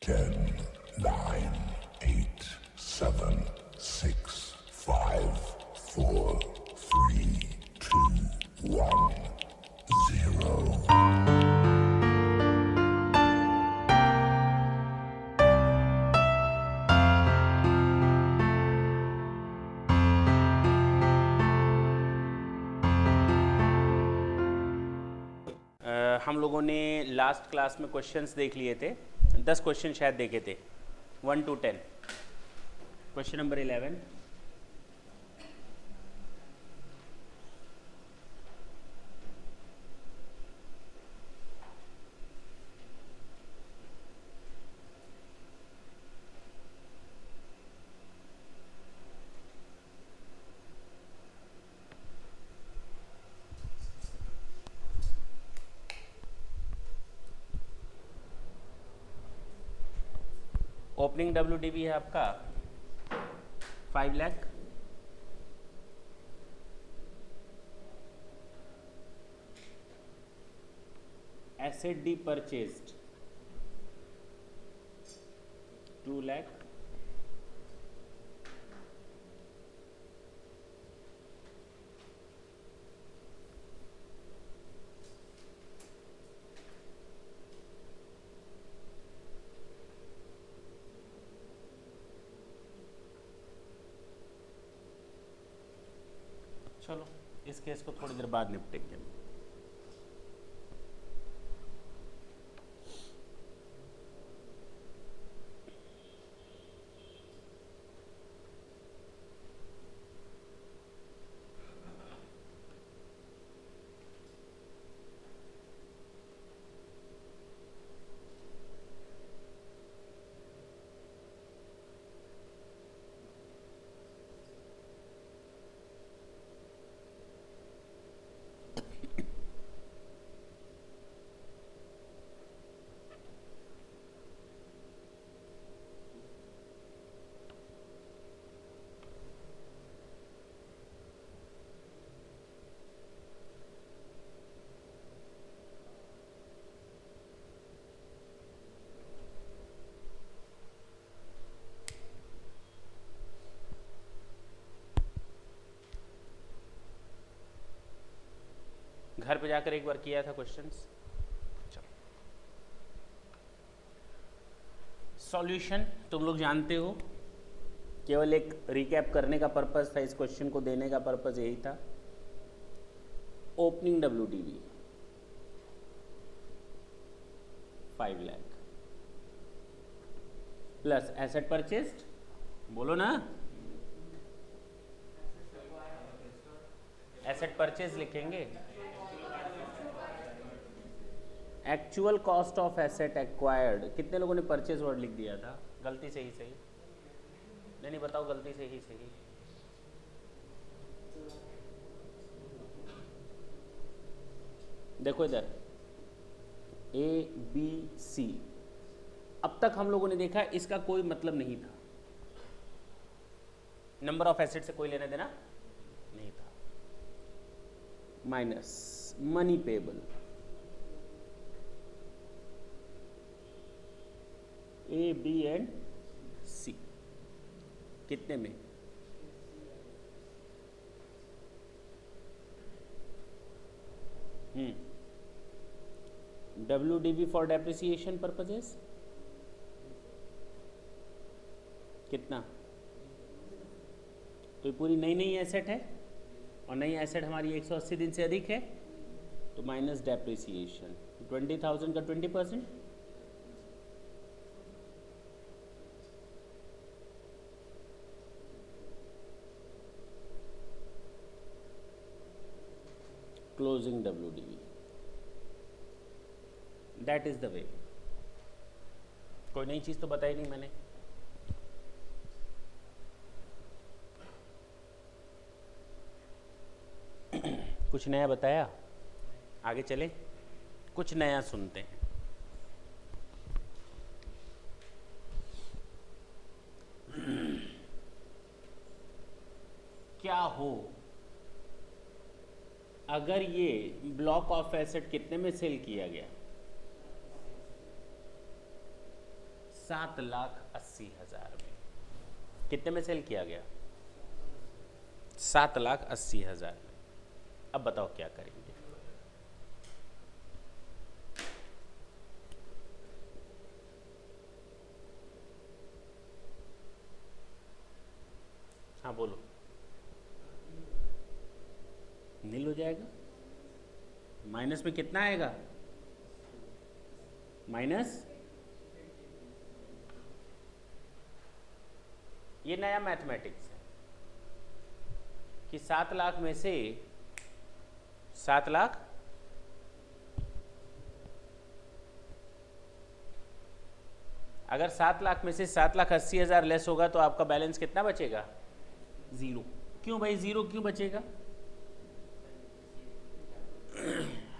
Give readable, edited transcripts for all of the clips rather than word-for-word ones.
10, 9, 8, 7, 6, 5, 4, 3, 2, 1, 0. हम लोगों ने लास्ट क्लास में क्वेश्चंस देख लिए थे, 10 क्वेश्चन शायद देखे थे, 1 to 10। Question number 11, opening WDV है आपका 5 lakh, asset D purchased 2 lakh, चलो इस केस को थोड़ी देर बाद निपटेंगे। घर पे जाकर एक बार किया था क्वेश्चंस। सॉल्यूशन तुम लोग जानते हो, केवल एक रिकैप करने का पर्पस था, इस क्वेश्चन को देने का पर्पस यही था। Opening WDV 5 lakh plus asset purchased, बोलो ना, एसेट परचेज लिखेंगे, actual cost of asset acquired. कितने लोगों ने परचेज वर्ड लिख दिया था? गलती से ही सही, नहीं बताओ, गलती से ही सही। देखो इधर ABC, अब तक हम लोगों ने देखा इसका कोई मतलब नहीं था, नंबर ऑफ एसेट से कोई लेना देना नहीं था। Minus money payable A, B and C, कितने में? WDV फॉर डेप्रिसिएशन पर्पजेस कितना? तो ये पूरी नई नई एसेट है और नई एसेट हमारी 180 दिन से अधिक है, तो माइनस डेप्रिसिएशन 20,000 का 20%, closing WDV। That is the way. कोई नई चीज तो बताई नहीं मैंने। कुछ नया बताया? आगे चले, कुछ नया सुनते हैं। क्या हो अगर ये ब्लॉक ऑफ एसेट कितने में सेल किया गया? 7,80,000 में। कितने में सेल किया गया? 7,80,000 में। अब बताओ क्या करेंगे? हाँ बोलो। नील हो जाएगा। माइनस में कितना आएगा? माइनस, ये नया मैथमेटिक्स है कि 7 लाख में से 7 लाख, अगर 7 लाख में से 7,80,000 लेस होगा तो आपका बैलेंस कितना बचेगा? 0। क्यों भाई 0 क्यों बचेगा?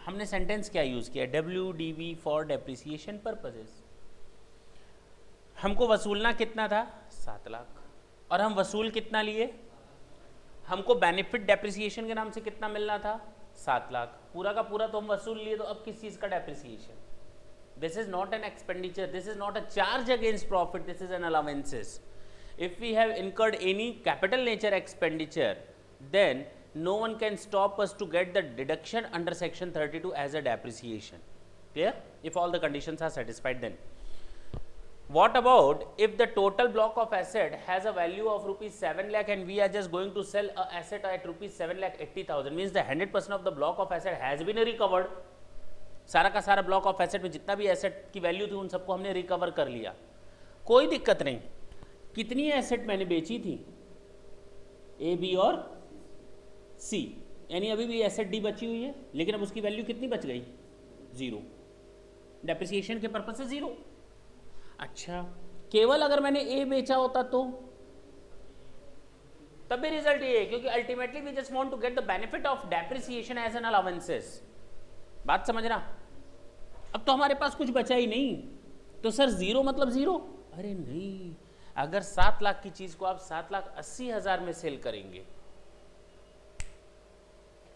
हमने सेंटेंस क्या यूज किया? WDV for depreciation purposes. हमको वसूलना कितना था? 7 लाख। और हम वसूल कितना लिए? हमको बेनिफिट डेप्रिसिएशन के नाम से कितना मिलना था? 7 लाख। पूरा का पूरा तो हम वसूल लिए, तो अब किस चीज का depreciation? This is not an expenditure, this is not a charge against profit, this is an allowances. If we have incurred any capital nature expenditure, then no one can stop us to get the deduction under section 32 as a depreciation. Clear? If all the conditions are satisfied, then what about if the total block of asset has a value of rupees 7 lakh and we are just going to sell a asset at rupees 7,80,000, means the 100% of the block of asset has been recovered. सारा का सारा block of asset में जितना भी asset की value थी उन सबको हमने रिकवर कर लिया, कोई दिक्कत नहीं. कितनी एसेट मैंने बेची थी? ए, बी और सी, यानी अभी भी एसेट डी बची हुई है, लेकिन अब उसकी वैल्यू कितनी बच गई? 0. डेप्रिसिएशन के पर्पज से 0. अच्छा, केवल अगर मैंने ए बेचा होता तो तब भी रिजल्ट ये है, क्योंकि ultimately we just want to get the benefit of depreciation as an allowances. बात समझना. अब तो हमारे पास कुछ बचा ही नहीं, तो सर 0 मतलब 0? अरे नहीं, अगर 7 लाख की चीज को आप 7,80,000 में सेल करेंगे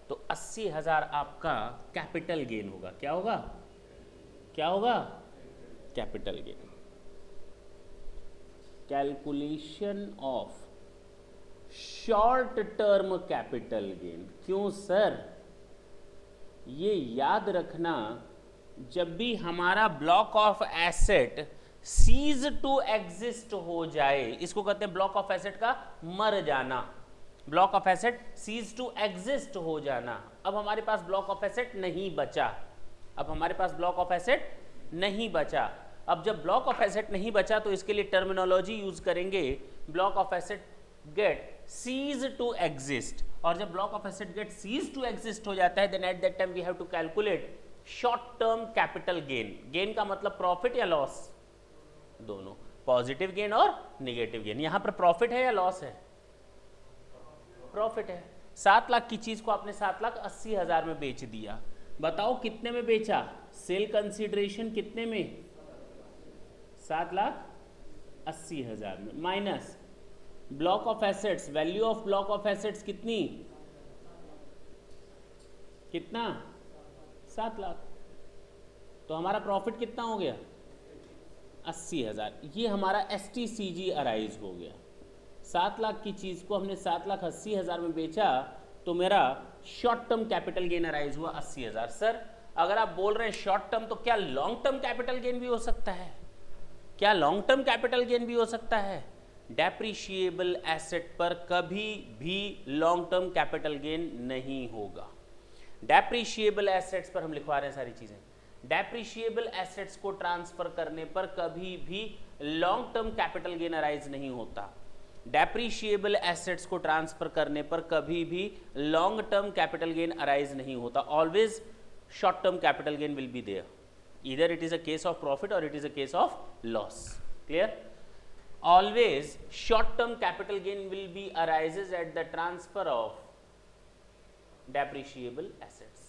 तो 80,000 आपका कैपिटल गेन होगा. क्या होगा? क्या होगा? Capital gain. Calculation of short term capital gain. क्यों सर? ये याद रखना, जब भी हमारा block of asset cease to exist हो जाए, इसको कहते हैं ब्लॉक ऑफ एसेट का मर जाना. Block of asset cease to exist हो जाना. अब हमारे पास ब्लॉक ऑफ एसेट नहीं बचा. अब हमारे पास ब्लॉक ऑफ एसेट नहीं बचा. अब जब ब्लॉक ऑफ एसेट नहीं बचा तो इसके लिए टर्मिनोलॉजी यूज करेंगे, block of asset get cease to exist. और जब block of asset get cease to exist हो जाता है, then at that time we have to calculate short term capital gain. Gain का मतलब प्रॉफिट या लॉस? दोनों. पॉजिटिव गेन और निगेटिव गेन. यहां पर प्रॉफिट है या लॉस है? प्रॉफिट है. 7 लाख की चीज को आपने 7,80,000 में बेच दिया. बताओ कितने में बेचा? सेल कंसीडरेशन कितने में? 7,80,000 में. Minus block of assets, value of block of assets कितनी? कितना? 7 लाख. तो हमारा प्रॉफिट कितना हो गया? 80,000. ये हमारा STCG अराइज हो गया. 7 लाख की चीज को हमने 7,80,000 में बेचा तो मेरा short term capital gain arise हुआ 80,000. सर अगर आप बोल रहे हैं शॉर्ट टर्म, तो क्या लॉन्ग टर्म कैपिटल गेन भी हो सकता है? क्या लॉन्ग टर्म कैपिटल गेन भी हो सकता है? डेप्रिशिएबल एसेट पर कभी भी लॉन्ग टर्म कैपिटल गेन नहीं होगा. डेप्रिशिएबल एसेट्स पर हम लिखवा रहे हैं सारी चीजें. डेप्रिशिएबल एसेट्स को ट्रांसफर करने पर कभी भी long term capital gain arise नहीं होता. डेप्रिशिएबल एसेट्स को ट्रांसफर करने पर कभी भी long term capital gain arise नहीं होता. Always short term capital gain will be there. Either it is a case of profit और it is a case of loss. Clear? Always short term capital gain will be arises at the transfer of depreciable assets.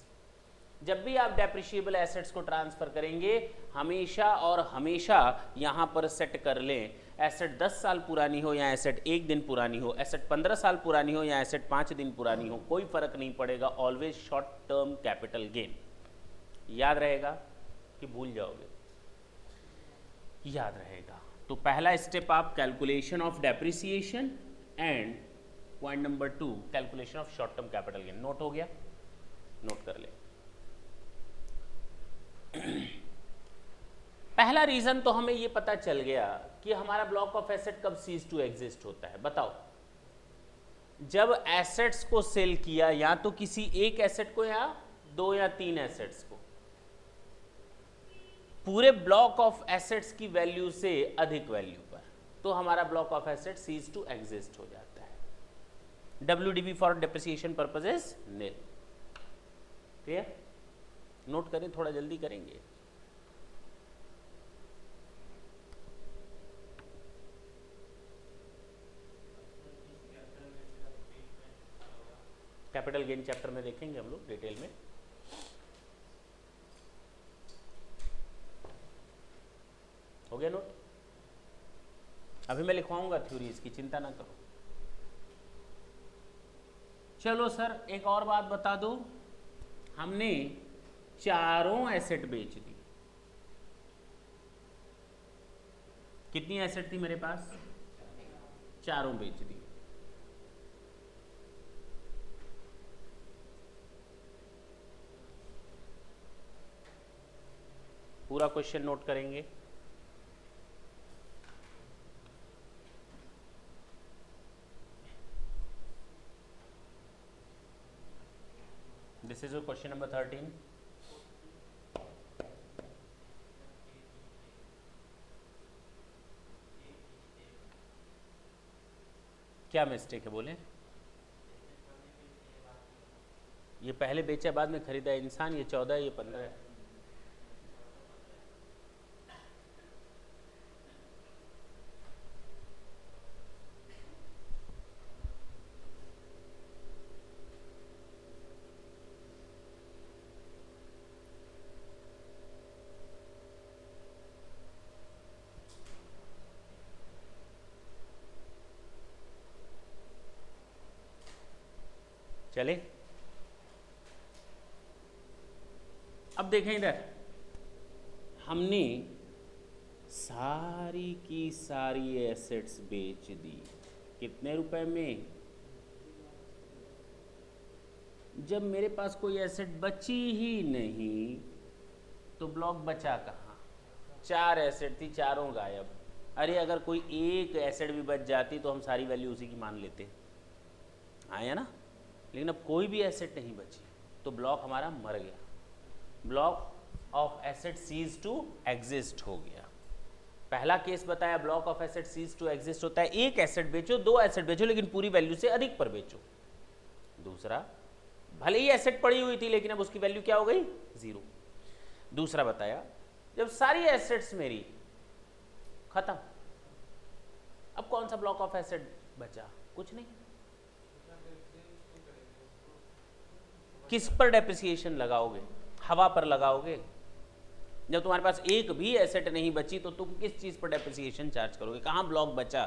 जब भी आप depreciable assets को transfer करेंगे, हमेशा और हमेशा यहां पर सेट कर लें, एसेट 10 साल पुरानी हो या एसेट 1 दिन पुरानी हो, एसेट 15 साल पुरानी हो या एसेट 5 दिन पुरानी हो, कोई फर्क नहीं पड़ेगा. Always short term capital gain. याद रहेगा कि भूल जाओगे? याद रहेगा. तो पहला स्टेप आप calculation of depreciation and point number 2 calculation of short term capital gain. Note हो गया? नोट कर ले। पहला रीजन तो हमें ये पता चल गया कि हमारा ब्लॉक ऑफ एसेट कब सीज टू एग्जिस्ट होता है। बताओ, जब एसेट्स को सेल किया, या तो किसी एक एसेट को या 2 या 3 एसेट्स को, पूरे ब्लॉक ऑफ एसेट्स की वैल्यू से अधिक वैल्यू पर, तो हमारा block of asset cease to exist हो जाता है। WDV for depreciation purposes nil. Clear? Note करें, थोड़ा जल्दी करेंगे। कैपिटल गेन चैप्टर में देखेंगे हम लोग डिटेल में। हो गया नोट? अभी मैं लिखवाऊंगा थ्योरी, इसकी चिंता ना करो। चलो सर, एक और बात बता दो, हमने चारों एसेट बेच दी। कितनी एसेट थी मेरे पास? चारों बेच दी। पूरा क्वेश्चन नोट करेंगे। This is question number 13। क्या मिस्टेक है बोले? ये पहले बेचा बाद में खरीदा इंसान, ये 14 ये 15 है। चले, अब देखें इधर, हमने सारी की सारी एसेट्स बेच दी। कितने रुपए में? जब मेरे पास कोई एसेट बची ही नहीं तो ब्लॉक बचा कहाँ? 4 एसेट थी, चारों गायब। अरे अगर कोई एक एसेट भी बच जाती तो हम सारी वैल्यू उसी की मान लेते, आया ना? लेकिन अब कोई भी एसेट नहीं बची तो ब्लॉक हमारा मर गया। Block of asset cease to exist हो गया। पहला केस बताया, block of asset cease to exist होता है एक एसेट बेचो, 2 एसेट बेचो, लेकिन पूरी वैल्यू से अधिक पर बेचो। दूसरा, भले ही एसेट पड़ी हुई थी लेकिन अब उसकी वैल्यू क्या हो गई? 0। दूसरा बताया, जब सारी एसेट्स मेरी खत्म, अब कौन सा ब्लॉक ऑफ एसेट बचा? कुछ नहीं। किस पर डेप्रिसिएशन लगाओगे? हवा पर लगाओगे। जब तुम्हारे पास एक भी एसेट नहीं बची तो तुम किस चीज पर डेप्रिसिएशन चार्ज करोगे? कहाँ ब्लॉक बचा?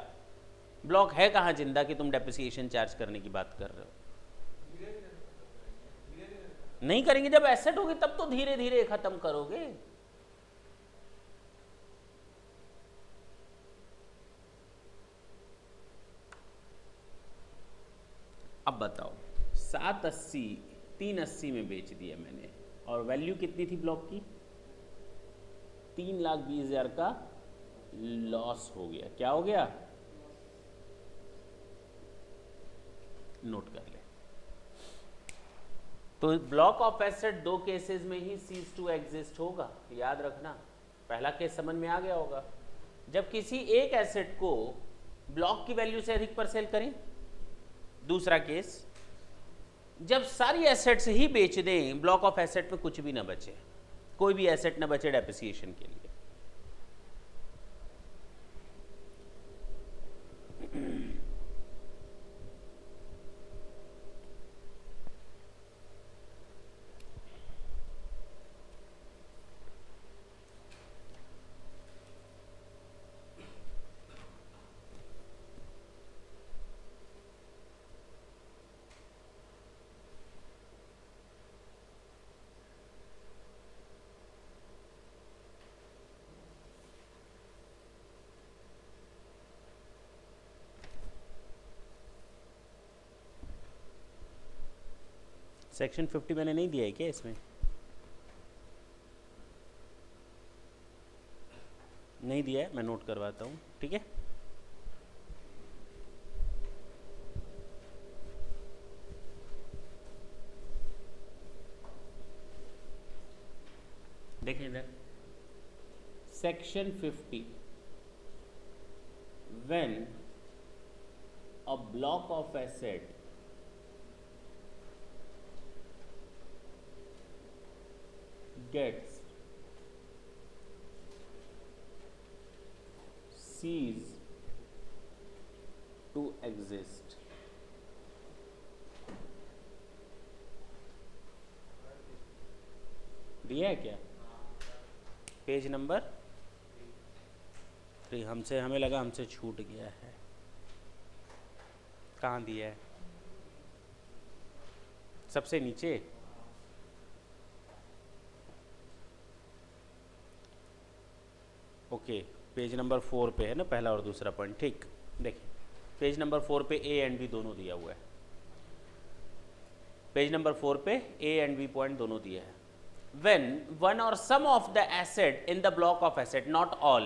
ब्लॉक है कहाँ जिंदा कि तुम डेप्रिसिएशन चार्ज करने की बात कर रहे हो? नहीं करेंगे। जब एसेट होगी तब तो धीरे धीरे खत्म करोगे। अब बताओ, 780 380 में बेच दिया मैंने, और वैल्यू कितनी थी ब्लॉक की? 3,20,000 का लॉस हो गया। क्या हो गया? नोट कर ले। तो ब्लॉक ऑफ एसेट 2 केसेस में ही सीज टू एग्जिस्ट होगा, याद रखना। पहला केस समझ में आ गया होगा, जब किसी एक एसेट को ब्लॉक की वैल्यू से अधिक पर सेल करें। दूसरा केस, जब सारी एसेट्स ही बेच दें, ब्लॉक ऑफ एसेट में कुछ भी ना बचे, कोई भी एसेट ना बचे डेप्रिसिएशन के लिए। सेक्शन 50 मैंने नहीं दिया है क्या इसमें? नहीं दिया है, मैं नोट करवाता हूँ, ठीक है। देखें इधर, section 50, when a block of asset gets cease to exist, दिया है क्या? पेज नंबर 3, हमें लगा हमसे छूट गया है, कहाँ दिया है? सबसे नीचे। ओके, पेज नंबर 4 पे है ना पहला और दूसरा पॉइंट, ठीक। देखिए पेज नंबर 4 पे ए एंड बी दोनों दिया हुआ है, पेज नंबर 4 पे ए एंड बी पॉइंट दोनों दिया है। When one or some of the asset in the block of asset, not all,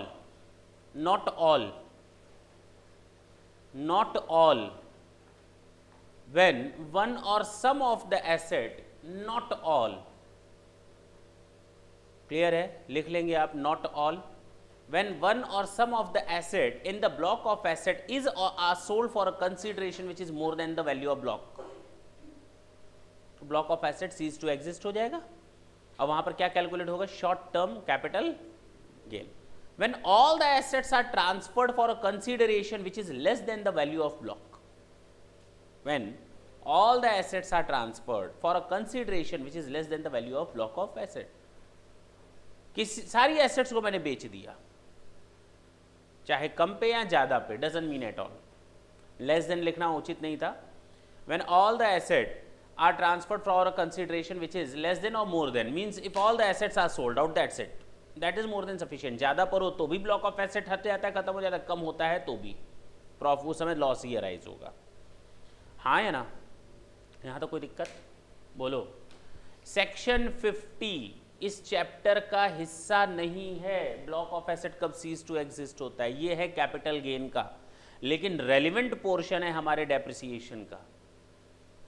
when one or some of the asset, not all, clear है, लिख लेंगे आप, not all, when one or some of the asset in the block of asset is or are sold for a consideration which is more than the value of block, block of asset cease to exist हो जाएगा। अब वहां पर क्या calculate होगा? Short term capital gain. When all the assets are transferred for a consideration which is less than the value of block, when all the assets are transferred for a consideration which is less than the value of block of asset, किसी सारी assets को मैंने बेच दिया, चाहे कम पे या ज्यादा पे, doesn't mean at all, less than लिखना उचित नहीं था। When all the asset are transferred for a consideration which is less than or more than, means if all the assets are sold out, that's it, that is more than sufficient। ज़्यादा पर हो तो भी block of asset हट जाता है, खत्म हो जाता है, कम होता है तो भी प्रॉफिट, उस समय लॉस ही अराइज होगा, हाँ या ना? यहाँ तो कोई दिक्कत? बोलो। सेक्शन 50 इस चैप्टर का हिस्सा नहीं है, ब्लॉक ऑफ एसेट कब सीज टू एग्जिस्ट होता है, ये है कैपिटल गेन का, लेकिन रेलिवेंट पोर्शन है हमारे डेप्रिसिएशन का,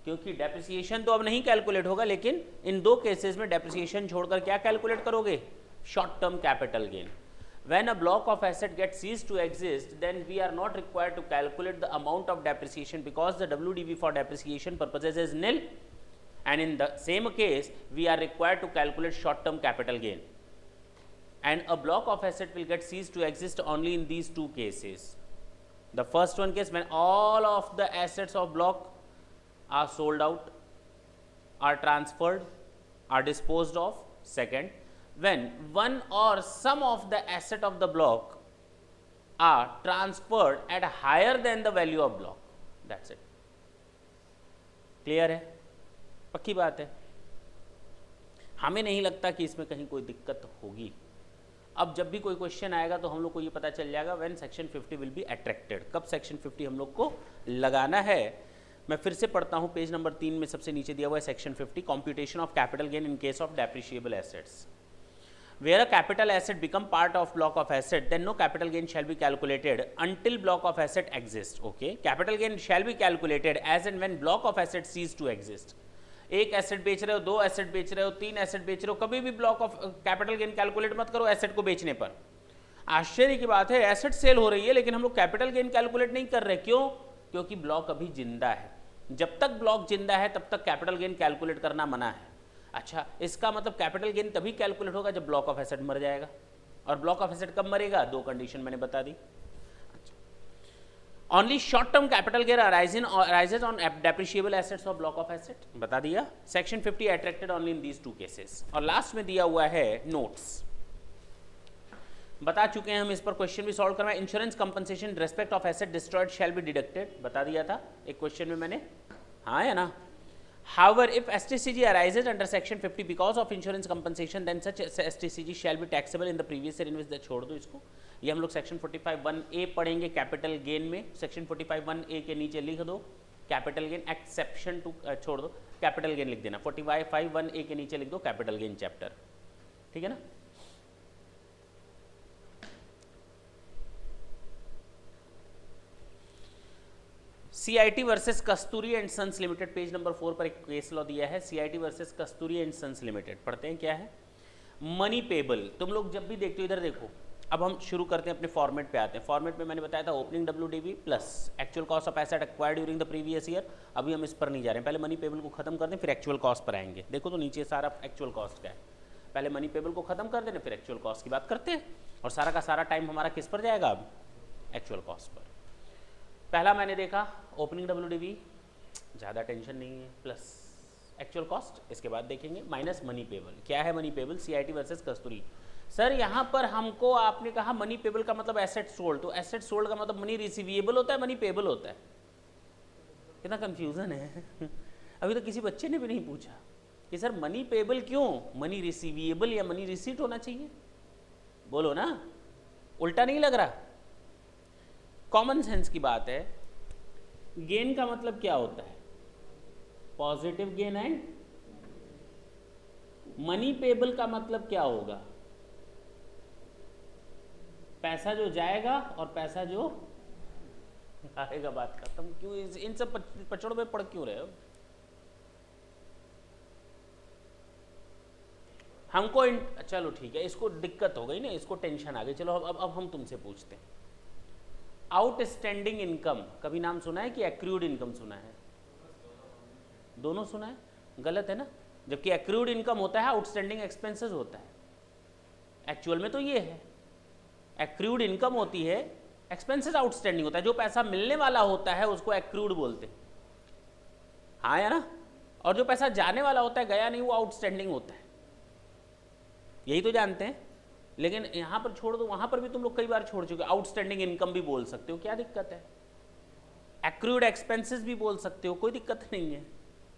क्योंकि डेप्रिसिएशन तो अब नहीं कैलकुलेट होगा, लेकिन इन दो केसेस में डेप्रिसिएशन छोड़कर क्या कैलकुलेट करोगे? Short term capital gain. When a block of asset get cease to exist, then we are not required to calculate the amount of depreciation because the WDV for depreciation purposes is nil, and in the same case we are required to calculate short term capital gain, and a block of asset will get ceased to exist only in these two cases. The first one case, when all of the assets of block are sold out, are transferred, are disposed of. Second, when one or some of the asset of the block are transferred at higher than the value of block, that's it. Clear है? पक्की बात है, हमें नहीं लगता कि इसमें कहीं कोई दिक्कत होगी। अब जब भी कोई क्वेश्चन आएगा तो हम लोग को ये पता चल जाएगा when section 50 will be attracted, कब सेक्शन 50 हम लोग को लगाना है। मैं फिर से पढ़ता हूँ, पेज नंबर 3 में सबसे नीचे दिया हुआ है section 50, computation of capital gain in case of depreciable assets. Where a capital asset become part of block of asset, then no capital gain shall be calculated until block of asset exists. Okay, capital gain shall be calculated as and when block of asset cease to exist. एक asset बेच रहे हो, दो asset बेच रहे हो, तीन asset बेच रहे हो, कभी भी block of capital gain calculate मत करो एसेट को बेचने पर। आश्चर्य की बात है, एसेट सेल हो रही है लेकिन हम लोग कैपिटल गेन कैलकुलेट नहीं कर रहे, क्यों? क्योंकि ब्लॉक अभी जिंदा है। जब तक ब्लॉक जिंदा है तब तक कैपिटल गेन कैलकुलेट करना मना है। अच्छा, इसका मतलब कैपिटल गेन तभी कैलकुलेट होगा जब ब्लॉक ऑफ एसेट मर जाएगा, और ब्लॉक ऑफ एसेट कब मरेगा? दो कंडीशन मैंने बता दी। Only short term capital gain arises on depreciable assets of block of asset, बता दिया। Section 50 attracted only in these two cases. और लास्ट में दिया हुआ है नोट्स, बता चुके हैं हम, इस पर क्वेश्चन भी सॉल्व करना है। Insurance compensation respect of asset destroyed shall be deducted, बता दिया था एक क्वेश्चन में मैंने, हाँ या ना? However, if STCG arises under section 50 because of insurance compensation, then such STCG shall be taxable in the previous year in which the, छोड़ दो इसको, ये हम लोग सेक्शन 45(1)(a) पढ़ेंगे कैपिटल गेन में। सेक्शन 45(1)(a) के नीचे लिख दो कैपिटल गेन एक्सेप्शन टू, छोड़ दो, कैपिटल गेन लिख देना, 45(1)(a) के नीचे लिख दो कैपिटल गेन चैप्टर, ठीक है ना। CIT versus Kasturi and sons limited, page number 4 पर एक केस लॉ दिया है, CIT versus Kasturi and sons limited. पढ़ते हैं क्या है। मनी पेबल, तुम लोग जब भी देखते हो इधर देखो। अब हम शुरू करते हैं, अपने फॉर्मेट पे आते हैं। फॉर्मेट में मैंने बताया था opening WDV plus actual cost of asset acquired during the previous year. अभी हम इस पर नहीं जा रहे हैं, पहले मनी पेबल को खत्म कर दें फिर एक्चुअल कॉस्ट पर आएंगे। देखो तो नीचे सारा एक्चुअल कॉस्ट का है, पहले मनी पेबल को खत्म कर देना फिर एक्चुअल कॉस्ट की बात करते हैं। और सारा का सारा टाइम हमारा किस पर जाएगा, अब एक्चुअल कॉस्ट पर। पहला मैंने देखा ओपनिंग WDV, ज़्यादा टेंशन नहीं है, प्लस एक्चुअल कॉस्ट, इसके बाद देखेंगे माइनस मनी पेबल। क्या है मनी पेबल, CIT वर्सेस कस्तूरी। सर यहाँ पर हमको आपने कहा मनी पेबल का मतलब एसेट सोल्ड, तो एसेट सोल्ड का मतलब मनी रिसीवेबल होता है, मनी पेबल होता है। कितना कंफ्यूजन है अभी तो किसी बच्चे ने भी नहीं पूछा कि सर मनी पेबल क्यों, मनी रिसीवेबल या मनी रिसीट होना चाहिए, बोलो ना, उल्टा नहीं लग रहा। कॉमन सेंस की बात है। गेन का मतलब क्या होता है, positive gain and money payable का मतलब क्या होगा, पैसा जो जाएगा और पैसा जो आएगा। बात खत्म। क्यों इन सब पचड़ों में पड़ क्यों रहे हो। हमको चलो ठीक है, इसको दिक्कत हो गई ना, इसको टेंशन आ गई। चलो अब हम तुमसे पूछते हैं, आउटस्टैंडिंग इनकम कभी नाम सुना है कि एक्रूड इनकम सुना है? दोनों सुना है, गलत है ना। जबकि एक्रूड इनकम होता है, आउटस्टैंडिंग एक्सपेंसेस होता है। एक्चुअल में तो ये है, एक्रूड इनकम होती है, एक्सपेंसेस आउटस्टैंडिंग होता है। जो पैसा मिलने वाला होता है उसको एक्रूड बोलते हैं, हाँ या ना। और जो पैसा जाने वाला होता है, गया नहीं, वो आउटस्टैंडिंग होता है। यही तो जानते हैं। लेकिन यहां पर छोड़ दो, वहां पर भी तुम लोग कई बार छोड़ चुके। आउटस्टैंडिंग इनकम भी बोल सकते हो, क्या दिक्कत है। एक्रूड एक्सपेंसेस भी बोल सकते हो, कोई दिक्कत नहीं है।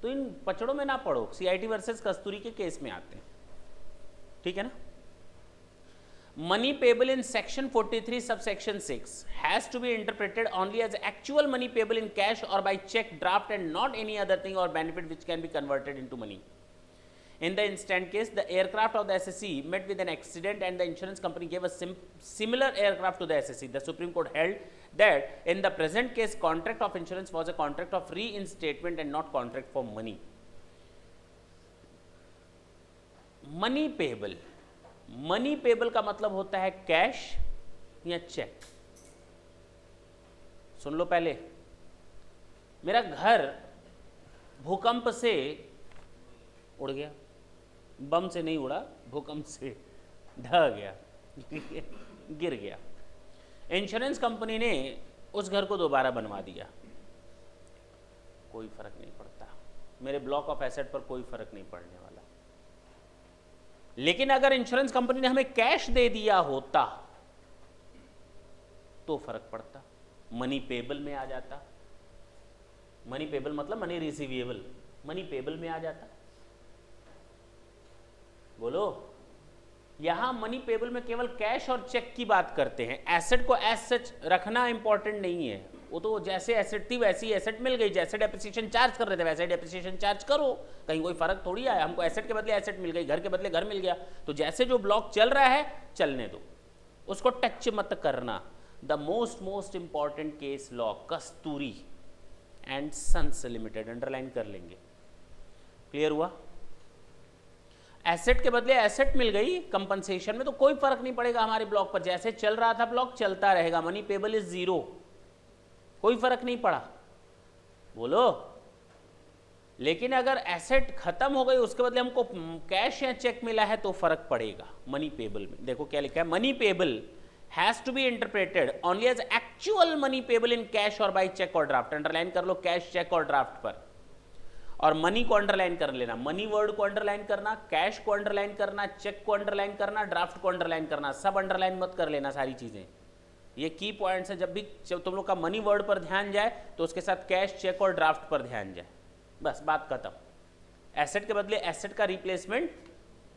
तो इन पचड़ों में ना पढ़ो, CIT वर्सेस कस्तूरी के केस में आते हैं, ठीक है ना। Money payable in section 43 subsection 6 has to be interpreted only as actual money payable in cash और by cheque draft and not any other thing और benefit which can be converted into money. In the instant case, the aircraft of the SSC met with an accident and the insurance company gave a similar aircraft to the SSC. The Supreme Court held that in the present case, contract of insurance was a contract of reinstatement and not contract for money. Money payable. Money payable का मतलब होता है cash या check. सुन लो पहले, मेरा घर भूकंप से उड़ गया, बम से नहीं उड़ा, भूकंप से ढह गया, गिर गया। इंश्योरेंस कंपनी ने उस घर को दोबारा बनवा दिया, कोई फर्क नहीं पड़ता, मेरे ब्लॉक ऑफ एसेट पर कोई फर्क नहीं पड़ने वाला। लेकिन अगर इंश्योरेंस कंपनी ने हमें कैश दे दिया होता तो फर्क पड़ता, मनी पेबल में आ जाता। मनी पेबल मतलब मनी रिसीवेबल, मनी पेबल में आ जाता। बोलो, यहां मनी पेबल में केवल कैश और चेक की बात करते हैं। एसेट को एज सच रखना इंपॉर्टेंट नहीं है, वो तो जैसे एसेट थी वैसी एसेट मिल गई। जैसे डेप्रिसिएशन चार्ज कर रहे थे वैसे डेप्रिसिएशन चार्ज करो, कहीं कोई फर्क थोड़ी आया। हमको एसेट के बदले एसेट मिल गई, घर के बदले घर मिल गया, तो जैसे जो ब्लॉक चल रहा है चलने दो, उसको टच मत करना। The most important case law Kasturi and sons limited, underline कर लेंगे। क्लियर हुआ। एसेट के बदले एसेट मिल गई कंपनसेशन में, तो कोई फर्क नहीं पड़ेगा हमारे ब्लॉक पर, जैसे चल रहा था ब्लॉक चलता रहेगा। मनी पेबल इज 0, कोई फर्क नहीं पड़ा। बोलो, लेकिन अगर एसेट खत्म हो गई उसके बदले हमको कैश या चेक मिला है तो फर्क पड़ेगा मनी पेबल में। देखो क्या लिखा है, money payable has to be interpreted only as actual money payable in cash और बाय चेक और ड्राफ्ट। अंडरलाइन कर लो कैश, चेक और ड्राफ्ट पर, और मनी को अंडरलाइन कर लेना। मनी वर्ड को अंडरलाइन करना, कैश को अंडरलाइन करना, चेक को अंडरलाइन करना, ड्राफ्ट को अंडरलाइन करना, सब अंडरलाइन मत कर लेना सारी चीजें। ये की पॉइंट्स है। जब भी तुम लोग का मनी वर्ड पर ध्यान जाए तो उसके साथ कैश, चेक और ड्राफ्ट पर ध्यान जाए, बस बात खत्म। एसेट के बदले एसेट का रिप्लेसमेंट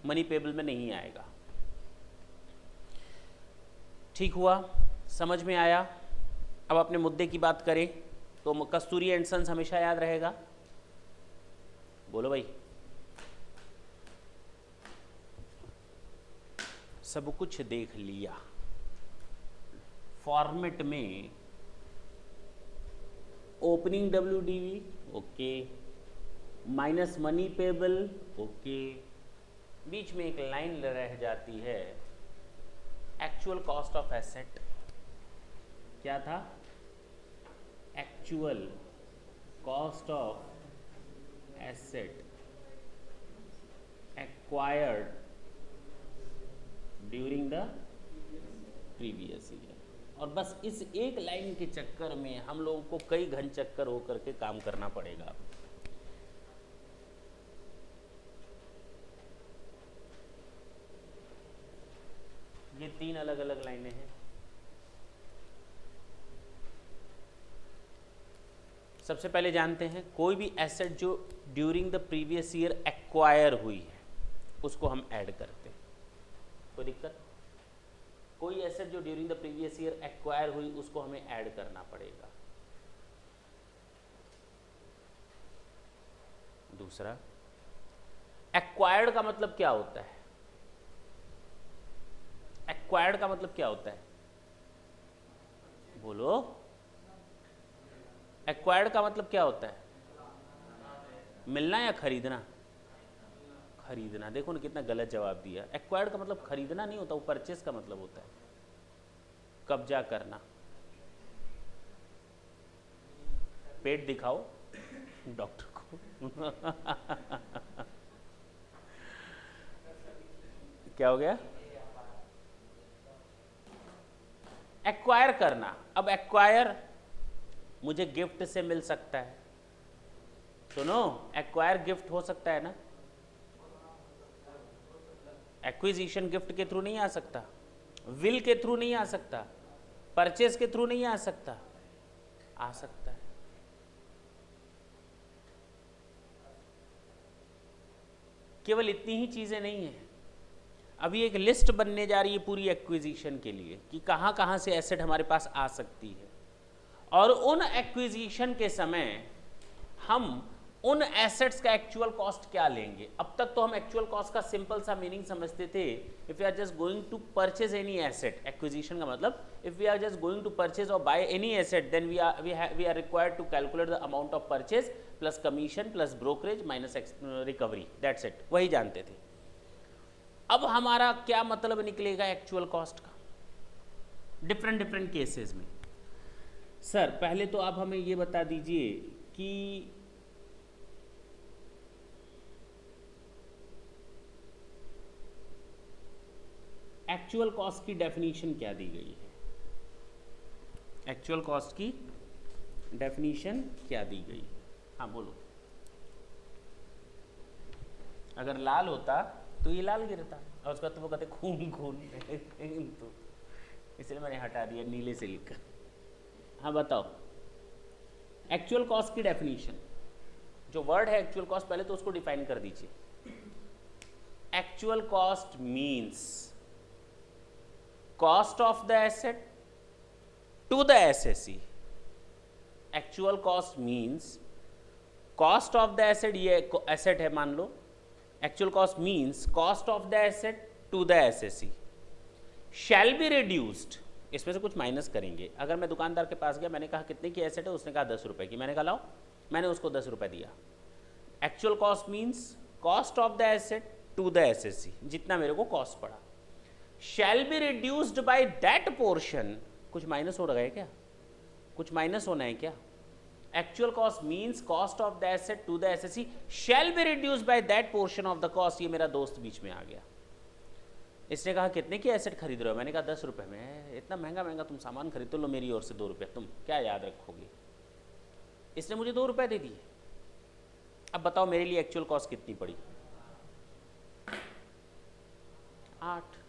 मनी पेबल में नहीं आएगा। ठीक हुआ, समझ में आया। अब अपने मुद्दे की बात करें तो कस्तूरी एंड सन्स हमेशा याद रहेगा। बोलो भाई। सब कुछ देख लिया फॉर्मेट में, opening WDV okay, minus money payable okay, बीच में एक लाइन रह जाती है एक्चुअल कॉस्ट ऑफ एसेट। क्या था? Actual cost of asset acquired during the previous year. और बस इस एक लाइन के चक्कर में हम लोगों को कई घन चक्कर होकर के काम करना पड़ेगा। ये 3 अलग अलग लाइनें हैं। सबसे पहले जानते हैं कोई भी एसेट जो during the previous year acquire हुई है उसको हम ऐड करते हैं। कोई दिक्कत? कोई एसेट जो during the previous year acquire हुई उसको हमें ऐड करना पड़ेगा। दूसरा, एक्वायर्ड का मतलब क्या होता है? एक्वायर्ड का मतलब क्या होता है? बोलो। एक्वायर्ड का मतलब क्या होता है? मिलना या खरीदना? खरीदना। देखो ना कितना गलत जवाब दिया। एक्वायर्ड का मतलब खरीदना नहीं होता, वो परचेस का मतलब होता है, कब्जा करना। पेट दिखाओ डॉक्टर को। क्या हो गया? एक्वायर करना। अब एक्वायर मुझे गिफ्ट से मिल सकता है। सुनो, एक्वायर गिफ्ट हो सकता है ना? एक्विजिशन गिफ्ट के थ्रू नहीं आ सकता, विल के थ्रू नहीं आ सकता, परचेज के थ्रू नहीं आ सकता, आ सकता है। केवल इतनी ही चीजें नहीं है। अभी एक लिस्ट बनने जा रही है पूरी एक्विजिशन के लिए कि कहां कहां से एसेट हमारे पास आ सकती है, और उन एक्विजिशन के समय हम उन एसेट्स का एक्चुअल कॉस्ट क्या लेंगे। अब तक तो हम एक्चुअल कॉस्ट का सिंपल सा मीनिंग समझते थे। If we are just going to purchase any asset, acquisition का मतलब if we are just going to purchase और buy any asset, then we are required to calculate the amount of purchase plus commission plus brokerage minus recovery, that's it, वही जानते थे। अब हमारा क्या मतलब निकलेगा एक्चुअल कॉस्ट का डिफरेंट डिफरेंट केसेस में? सर पहले तो आप हमें ये बता दीजिए कि एक्चुअल कॉस्ट की डेफिनेशन क्या दी गई है? एक्चुअल कॉस्ट की डेफिनेशन क्या दी गई? हाँ बोलो। अगर लाल होता तो ये लाल गिरता, और उसका तो वो कहते खून खून तो इसलिए मैंने हटा दिया नीले से लिखकर। हाँ बताओ, एक्चुअल कॉस्ट की डेफिनेशन। जो वर्ड है एक्चुअल कॉस्ट, पहले तो उसको डिफाइन कर दीजिए। Actual cost means cost of the asset to the assessee. Actual cost means cost of the asset, ये एसेट है मान लो। Actual cost means cost of the asset to the assessee shall be reduced. इसमें से कुछ minus करेंगे। अगर मैं दुकानदार के पास गया, मैंने कहा कितने की एसेट है, उसने कहा 10 रुपए की, मैंने कहा लाओ, मैंने उसको 10 रुपए दिया। Actual cost means cost of the asset to the assessee, जितना मेरे को कॉस्ट पड़ा, shall be reduced by that portion. कुछ माइनस हो रहा है क्या? कुछ माइनस होना है क्या? Actual cost means cost of the asset to the assessee shall be reduced by that portion of the cost. ये मेरा दोस्त बीच में आ गया, इसने कहा कितने की एसेट खरीद रहे हो? मैंने कहा 10 रुपए में। इतना महंगा महंगा तुम सामान खरीदते, लो मेरी ओर से 2 रुपये, तुम क्या याद रखोगे? इसने मुझे 2 रुपए दे दिए। अब बताओ मेरे लिए एक्चुअल कॉस्ट कितनी पड़ी? 8।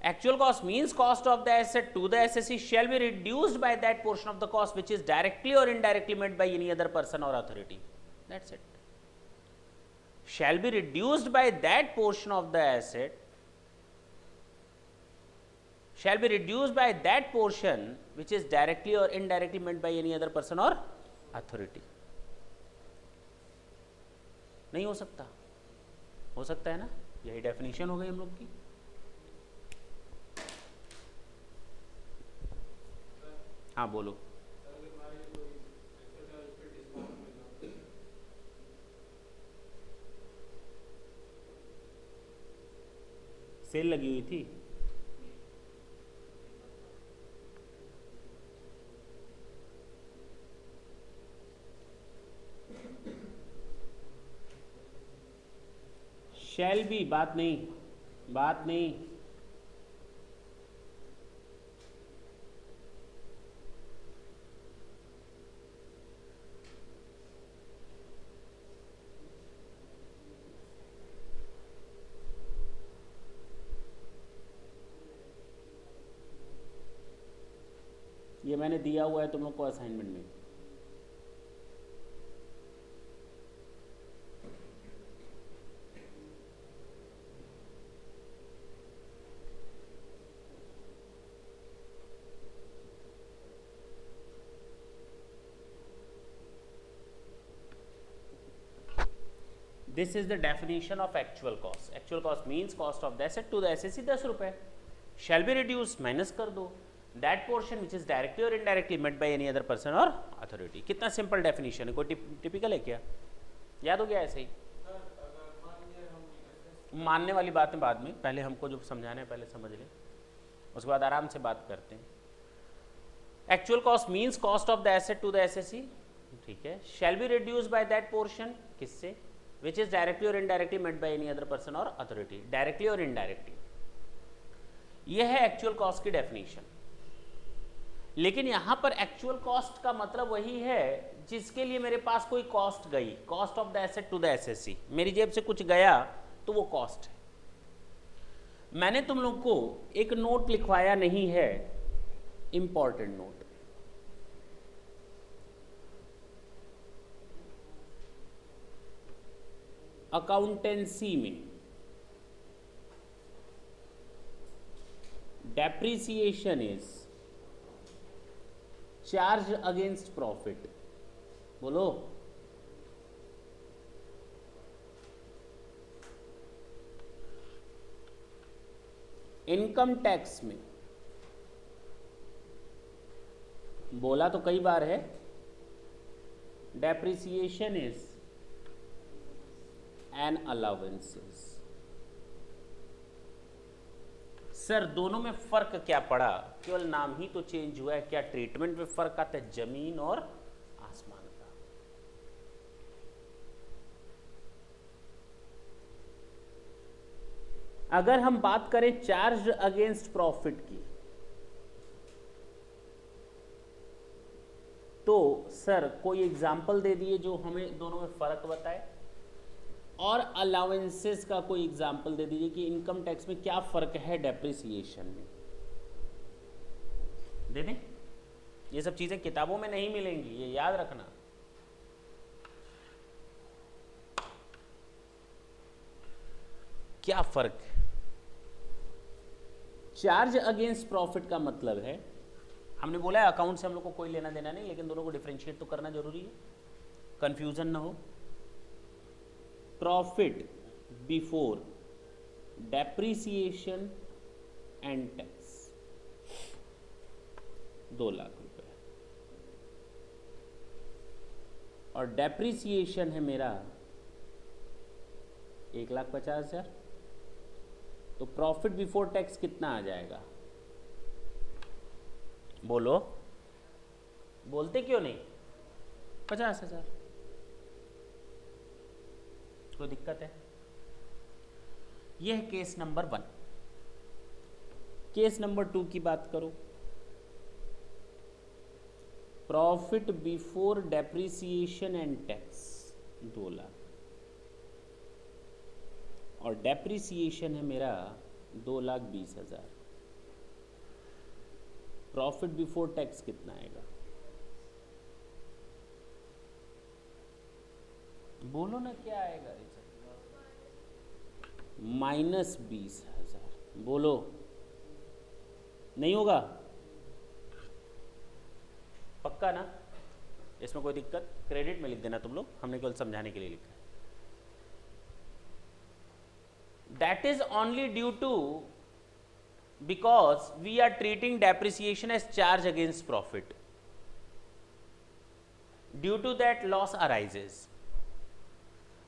Actual cost means cost of the asset to the assessee shall be reduced by that portion of the cost which is directly और indirectly made by any other person और authority, that's it. Shall be reduced by that portion of the asset, shall be reduced by that portion which is directly or indirectly meant by any other person or authority. नहीं हो सकता? हो सकता है ना, यही definition हो गई हम लोग की। हाँ बोलो। सेल लगी हुई थी, शैल भी, बात नहीं, बात नहीं। ये मैंने दिया हुआ है तुम लोग को असाइनमेंट में। This is the definition of actual cost. Actual cost means cost of the asset to the assessee 10 रुपए, शैल बी रिड्यूस, माइनस कर दो that portion which is directly और indirectly met by any other person और authority. कितना simple definition है, कोई typical है क्या? याद हो गया ऐसे ही? मानने वाली बातें बाद में, पहले हमको जो समझाना है पहले समझ लें, उसके बाद आराम से बात करते हैं। Actual cost means cost of the asset to the assessee, ठीक है। Shall be reduce by that portion, किससे? विच इज डायरेक्टली और indirectly met by any other person और अथॉरिटी, डायरेक्टली और इनडायरेक्टली। यह है एक्चुअल कॉस्ट की डेफिनेशन। लेकिन यहां पर एक्चुअल कॉस्ट का मतलब वही है जिसके लिए मेरे पास कोई कॉस्ट गई, cost of the asset to the assessee, मेरी जेब से कुछ गया तो वो कॉस्ट है। मैंने तुम लोग को एक नोट लिखवाया नहीं है, इंपॉर्टेंट नोट, अकाउंटेंसी में depreciation is charge against profit. बोलो। इनकम टैक्स में बोला तो कई बार है, depreciation is an allowances. Sir दोनों में फर्क क्या पड़ा? केवल नाम ही तो चेंज हुआ है, क्या ट्रीटमेंट में फर्क आता है? जमीन और आसमान का। अगर हम बात करें चार्ज अगेंस्ट प्रॉफिट की, तो सर कोई एग्जाम्पल दे दिए जो हमें दोनों में फर्क बताए, और अलाउंसेस का कोई एग्जाम्पल दे दीजिए कि इनकम टैक्स में क्या फर्क है डेप्रिसिएशन में। दे दें? ये सब चीजें किताबों में नहीं मिलेंगी, ये याद रखना। क्या फर्क है? चार्ज अगेंस्ट प्रॉफिट का मतलब है, हमने बोला है अकाउंट से हम लोग को कोई लेना देना नहीं, लेकिन दोनों को डिफरेंशिएट तो करना जरूरी है, कंफ्यूजन ना हो। Profit before depreciation and tax 2 lakh रुपए, और डेप्रिसिएशन है मेरा 1,50,000। तो प्रॉफिट बिफोर टैक्स कितना आ जाएगा? बोलो, बोलते क्यों नहीं? 50,000। कोई दिक्कत है? यह है केस नंबर 1। केस नंबर 2 की बात करो। Profit before depreciation and tax 2 lakh, और डेप्रिसिएशन है मेरा 2,20,000। प्रॉफिट बिफोर टैक्स कितना आएगा? बोलो ना, क्या आएगा? -20,000। बोलो, नहीं होगा? पक्का ना? इसमें कोई दिक्कत? क्रेडिट में लिख देना तुम लोग, हमने केवल समझाने के लिए लिखा है। That is only due to because we are treating depreciation as charge against profit. Due to that loss arises.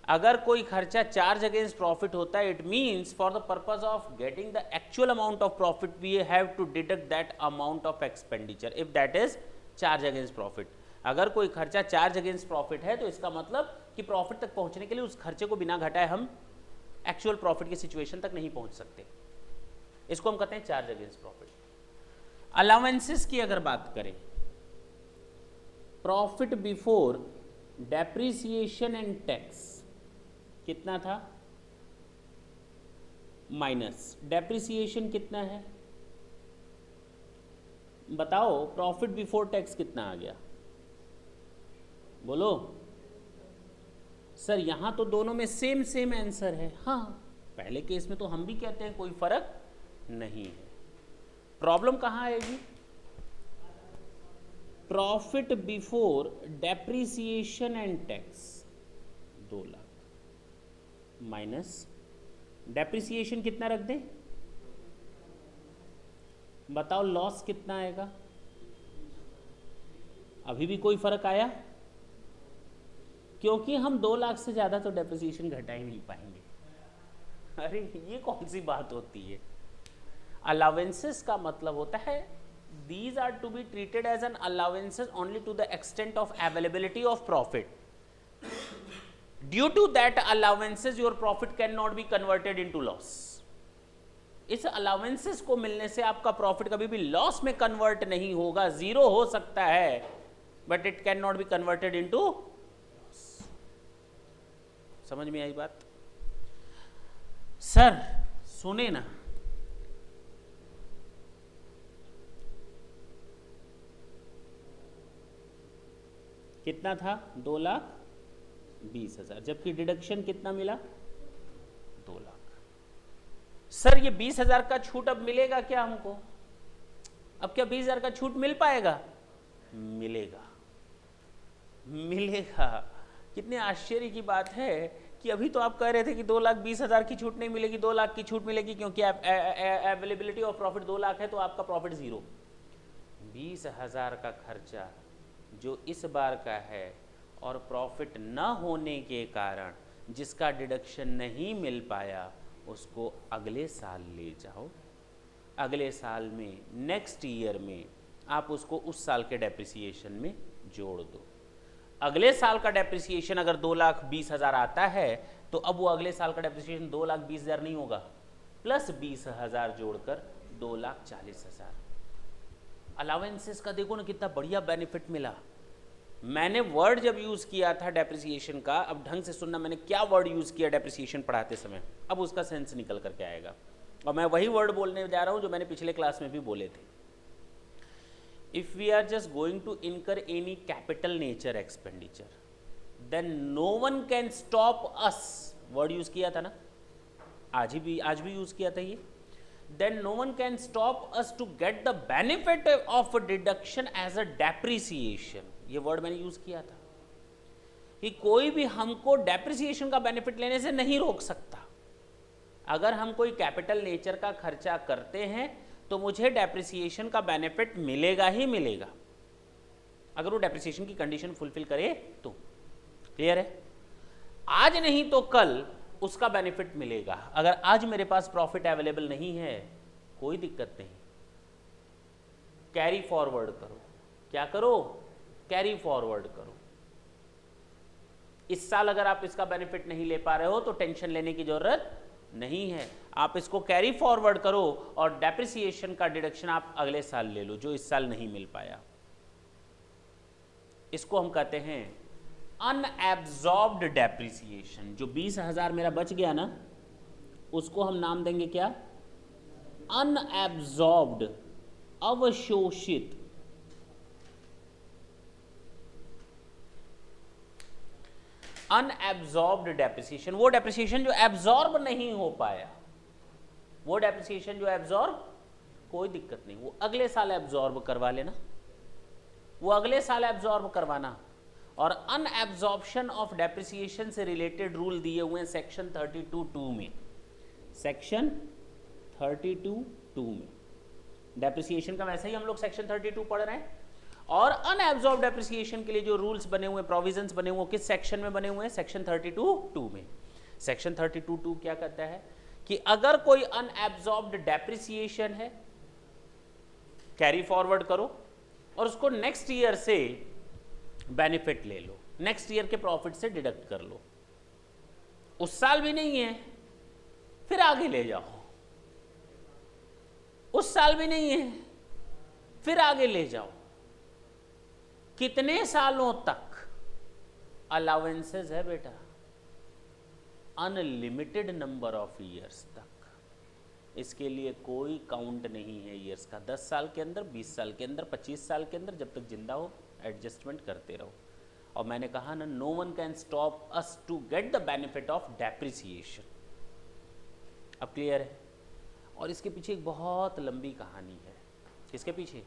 अगर कोई खर्चा चार्ज अगेंस्ट प्रॉफिट होता है, it means for the purpose of getting the actual amount of profit we have to deduct that amount of expenditure if that is charge against profit. अगर कोई खर्चा charge against profit है तो इसका मतलब कि प्रॉफिट तक पहुंचने के लिए उस खर्चे को बिना घटाए हम एक्चुअल प्रॉफिट की सिचुएशन तक नहीं पहुंच सकते. इसको हम कहते हैं चार्ज अगेंस्ट प्रॉफिट. अलाउंसेस की अगर बात करें, profit before depreciation and tax कितना था? माइनस डेप्रिसिएशन कितना है? बताओ. प्रॉफिट बिफोर टैक्स कितना आ गया? बोलो सर. यहां तो दोनों में सेम आंसर है. हाँ, पहले केस में तो हम भी कहते हैं कोई फर्क नहीं है. प्रॉब्लम कहां आएगी? Profit before depreciation and tax 2 lakh minus depreciation कितना रख दें? बताओ लॉस कितना आएगा? अभी भी कोई फर्क आया? क्योंकि हम 2 लाख से ज्यादा तो डेप्रिसिएशन घटा ही नहीं पाएंगे. अरे ये कौन सी बात होती है? अलाउंसेस का मतलब होता है these are to be treated as an allowances only to the extent of availability of profit. Due to that allowances your profit cannot be converted into loss. इस अलाउंसेस को मिलने से आपका प्रॉफिट कभी भी लॉस में कन्वर्ट नहीं होगा. जीरो हो सकता है but it can not be converted into loss. समझ में आई बात? सर सुने ना, कितना था? 2,20,000. जबकि डिडक्शन कितना मिला? 2 लाख. सर ये 20,000 का छूट अब मिलेगा क्या हमको? अब क्या 20,000 का छूट मिल पाएगा? मिलेगा. कितने आश्चर्य की बात है कि अभी तो आप कह रहे थे कि 2,20,000 की छूट नहीं मिलेगी, 2 लाख की छूट मिलेगी क्योंकि अवेलेबिलिटी ऑफ प्रॉफिट 2 लाख है तो आपका प्रॉफिट 0. 20,000 का खर्चा जो इस बार का है और प्रॉफिट न होने के कारण जिसका डिडक्शन नहीं मिल पाया, उसको अगले साल ले जाओ. अगले साल में नेक्स्ट ईयर में आप उसको उस साल के डेप्रिसिएशन में जोड़ दो. अगले साल का डेप्रिसिएशन अगर 2,20,000 आता है तो अब वो अगले साल का डेप्रिसिएशन 2,20,000 नहीं होगा, प्लस 20,000 जोड़कर 2,40,000. अलाउंसेस का देखो ना कितना बढ़िया बेनिफिट मिला. मैंने वर्ड जब यूज किया था डेप्रिसिएशन का, अब ढंग से सुनना, मैंने क्या वर्ड यूज किया डेप्रिसिएशन पढ़ाते समय, अब उसका सेंस निकल करके आएगा. और मैं वही वर्ड बोलने जा रहा हूं जो मैंने पिछले क्लास में भी बोले थे. If we are just going to incur any capital nature expenditure then no one can stop us. Word use किया था ना, आज भी यूज किया था ये. then no one can stop us to get the benefit of deduction as a depreciation. ये word मैंने यूज किया था कि कोई भी हमको डेप्रिसिएशन का बेनिफिट लेने से नहीं रोक सकता. अगर हम कोई कैपिटल नेचर का खर्चा करते हैं तो मुझे डेप्रिसिएशन का बेनिफिट मिलेगा ही मिलेगा, अगर वो डेप्रिसिएशन की कंडीशन फुलफिल करे तो. क्लियर है? आज नहीं तो कल उसका बेनिफिट मिलेगा. अगर आज मेरे पास प्रॉफिट अवेलेबल नहीं है, कोई दिक्कत नहीं, कैरी फॉरवर्ड करो. क्या करो? कैरी फॉरवर्ड करो. इस साल अगर आप इसका बेनिफिट नहीं ले पा रहे हो तो टेंशन लेने की जरूरत नहीं है. आप इसको कैरी फॉरवर्ड करो और डेप्रिसिएशन का डिडक्शन आप अगले साल ले लो जो इस साल नहीं मिल पाया. इसको हम कहते हैं अनएब्जॉर्ब्ड डेप्रिसिएशन. जो 20,000 मेरा बच गया ना, उसको हम नाम देंगे क्या? अनएब्जॉर्ब्ड, अवशोषित. अनएब्जॉर्ब्ड डेप्रिसिएशन, वो डेप्रिसिएशन जो एब्जॉर्ब नहीं हो पाया. वो डेप्रिसिएशन जो एब्जॉर्ब, कोई दिक्कत नहीं, वो अगले साल एब्जॉर्ब करवा लेना, वो अगले साल एब्जॉर्ब करवाना. और अनएब्जॉर्प्शन ऑफ डेप्रिसिएशन से रिलेटेड रूल दिए हुए हैं सेक्शन 32(2) में. सेक्शन 32(2) में। डेप्रिसिएशन का वैसे ही हम लोग सेक्शन 32 पढ़ रहे हैं, और अनएब्जॉर्ब डेप्रिसिएशन के लिए जो रूल्स बने हुए, प्रोविजंस बने हुए, किस सेक्शन में बने हुए हैं? सेक्शन 32(2) में। सेक्शन 32(2) क्या कहता है कि अगर कोई अनएब्जॉर्ब्ड डेप्रिसिएशन है, कैरी फॉरवर्ड करो और उसको नेक्स्ट ईयर से बेनिफिट ले लो, नेक्स्ट ईयर के प्रॉफिट से डिडक्ट कर लो। उस साल भी नहीं है, फिर आगे ले जाओ। उस साल भी नहीं है, फिर आगे ले जाओ। कितने सालों तक अलाउंसेस है बेटा? अनलिमिटेड नंबर ऑफ ईयर्स तक। इसके लिए कोई काउंट नहीं है ईयर्स का। 10 साल के अंदर, 20 साल के अंदर, 25 साल के अंदर, जब तक जिंदा हो एडजस्टमेंट करते रहो। और मैंने कहा ना, no one can stop us to get the benefit of depreciation. अब क्लियर है? और इसके पीछे एक बहुत लंबी कहानी है। किसके पीछे?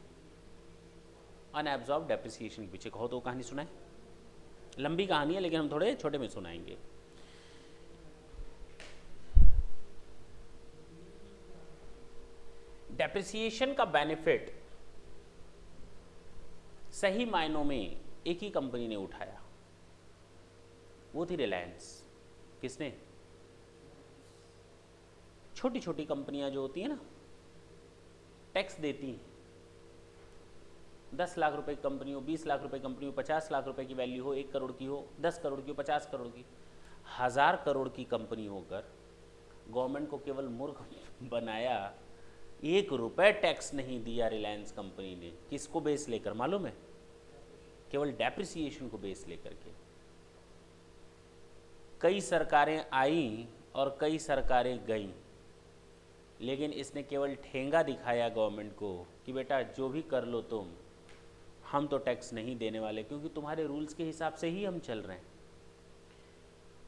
अनएब्जॉर्ब डेप्रिसिएशन के पीछे। कहो तो कहानी सुनाए। लंबी कहानी है, लेकिन हम थोड़े छोटे में सुनाएंगे। डेप्रिसिएशन का बेनिफिट सही मायनों में एक ही कंपनी ने उठाया, वो थी रिलायंस। किसने? छोटी छोटी कंपनियां जो होती है ना, टैक्स देती हैं। 10 लाख रुपए की कंपनी हो, 20 लाख रुपए की कंपनी हो, 50 लाख रुपए की वैल्यू हो, 1 करोड़ की हो, 10 करोड़ की हो, 50 करोड़ की, 1000 करोड़ की कंपनी होकर गवर्नमेंट को केवल मूर्ख बनाया। 1 रुपए टैक्स नहीं दिया रिलायंस कंपनी ने। किसको बेस लेकर मालूम है? केवल डेप्रिसिएशन को बेस लेकर के। कई सरकारें आई और कई सरकारें गईं, लेकिन इसने केवल ठेंगा दिखाया गवर्नमेंट को कि बेटा जो भी कर लो तुम, हम तो टैक्स नहीं देने वाले, क्योंकि तुम्हारे रूल्स के हिसाब से ही हम चल रहे हैं।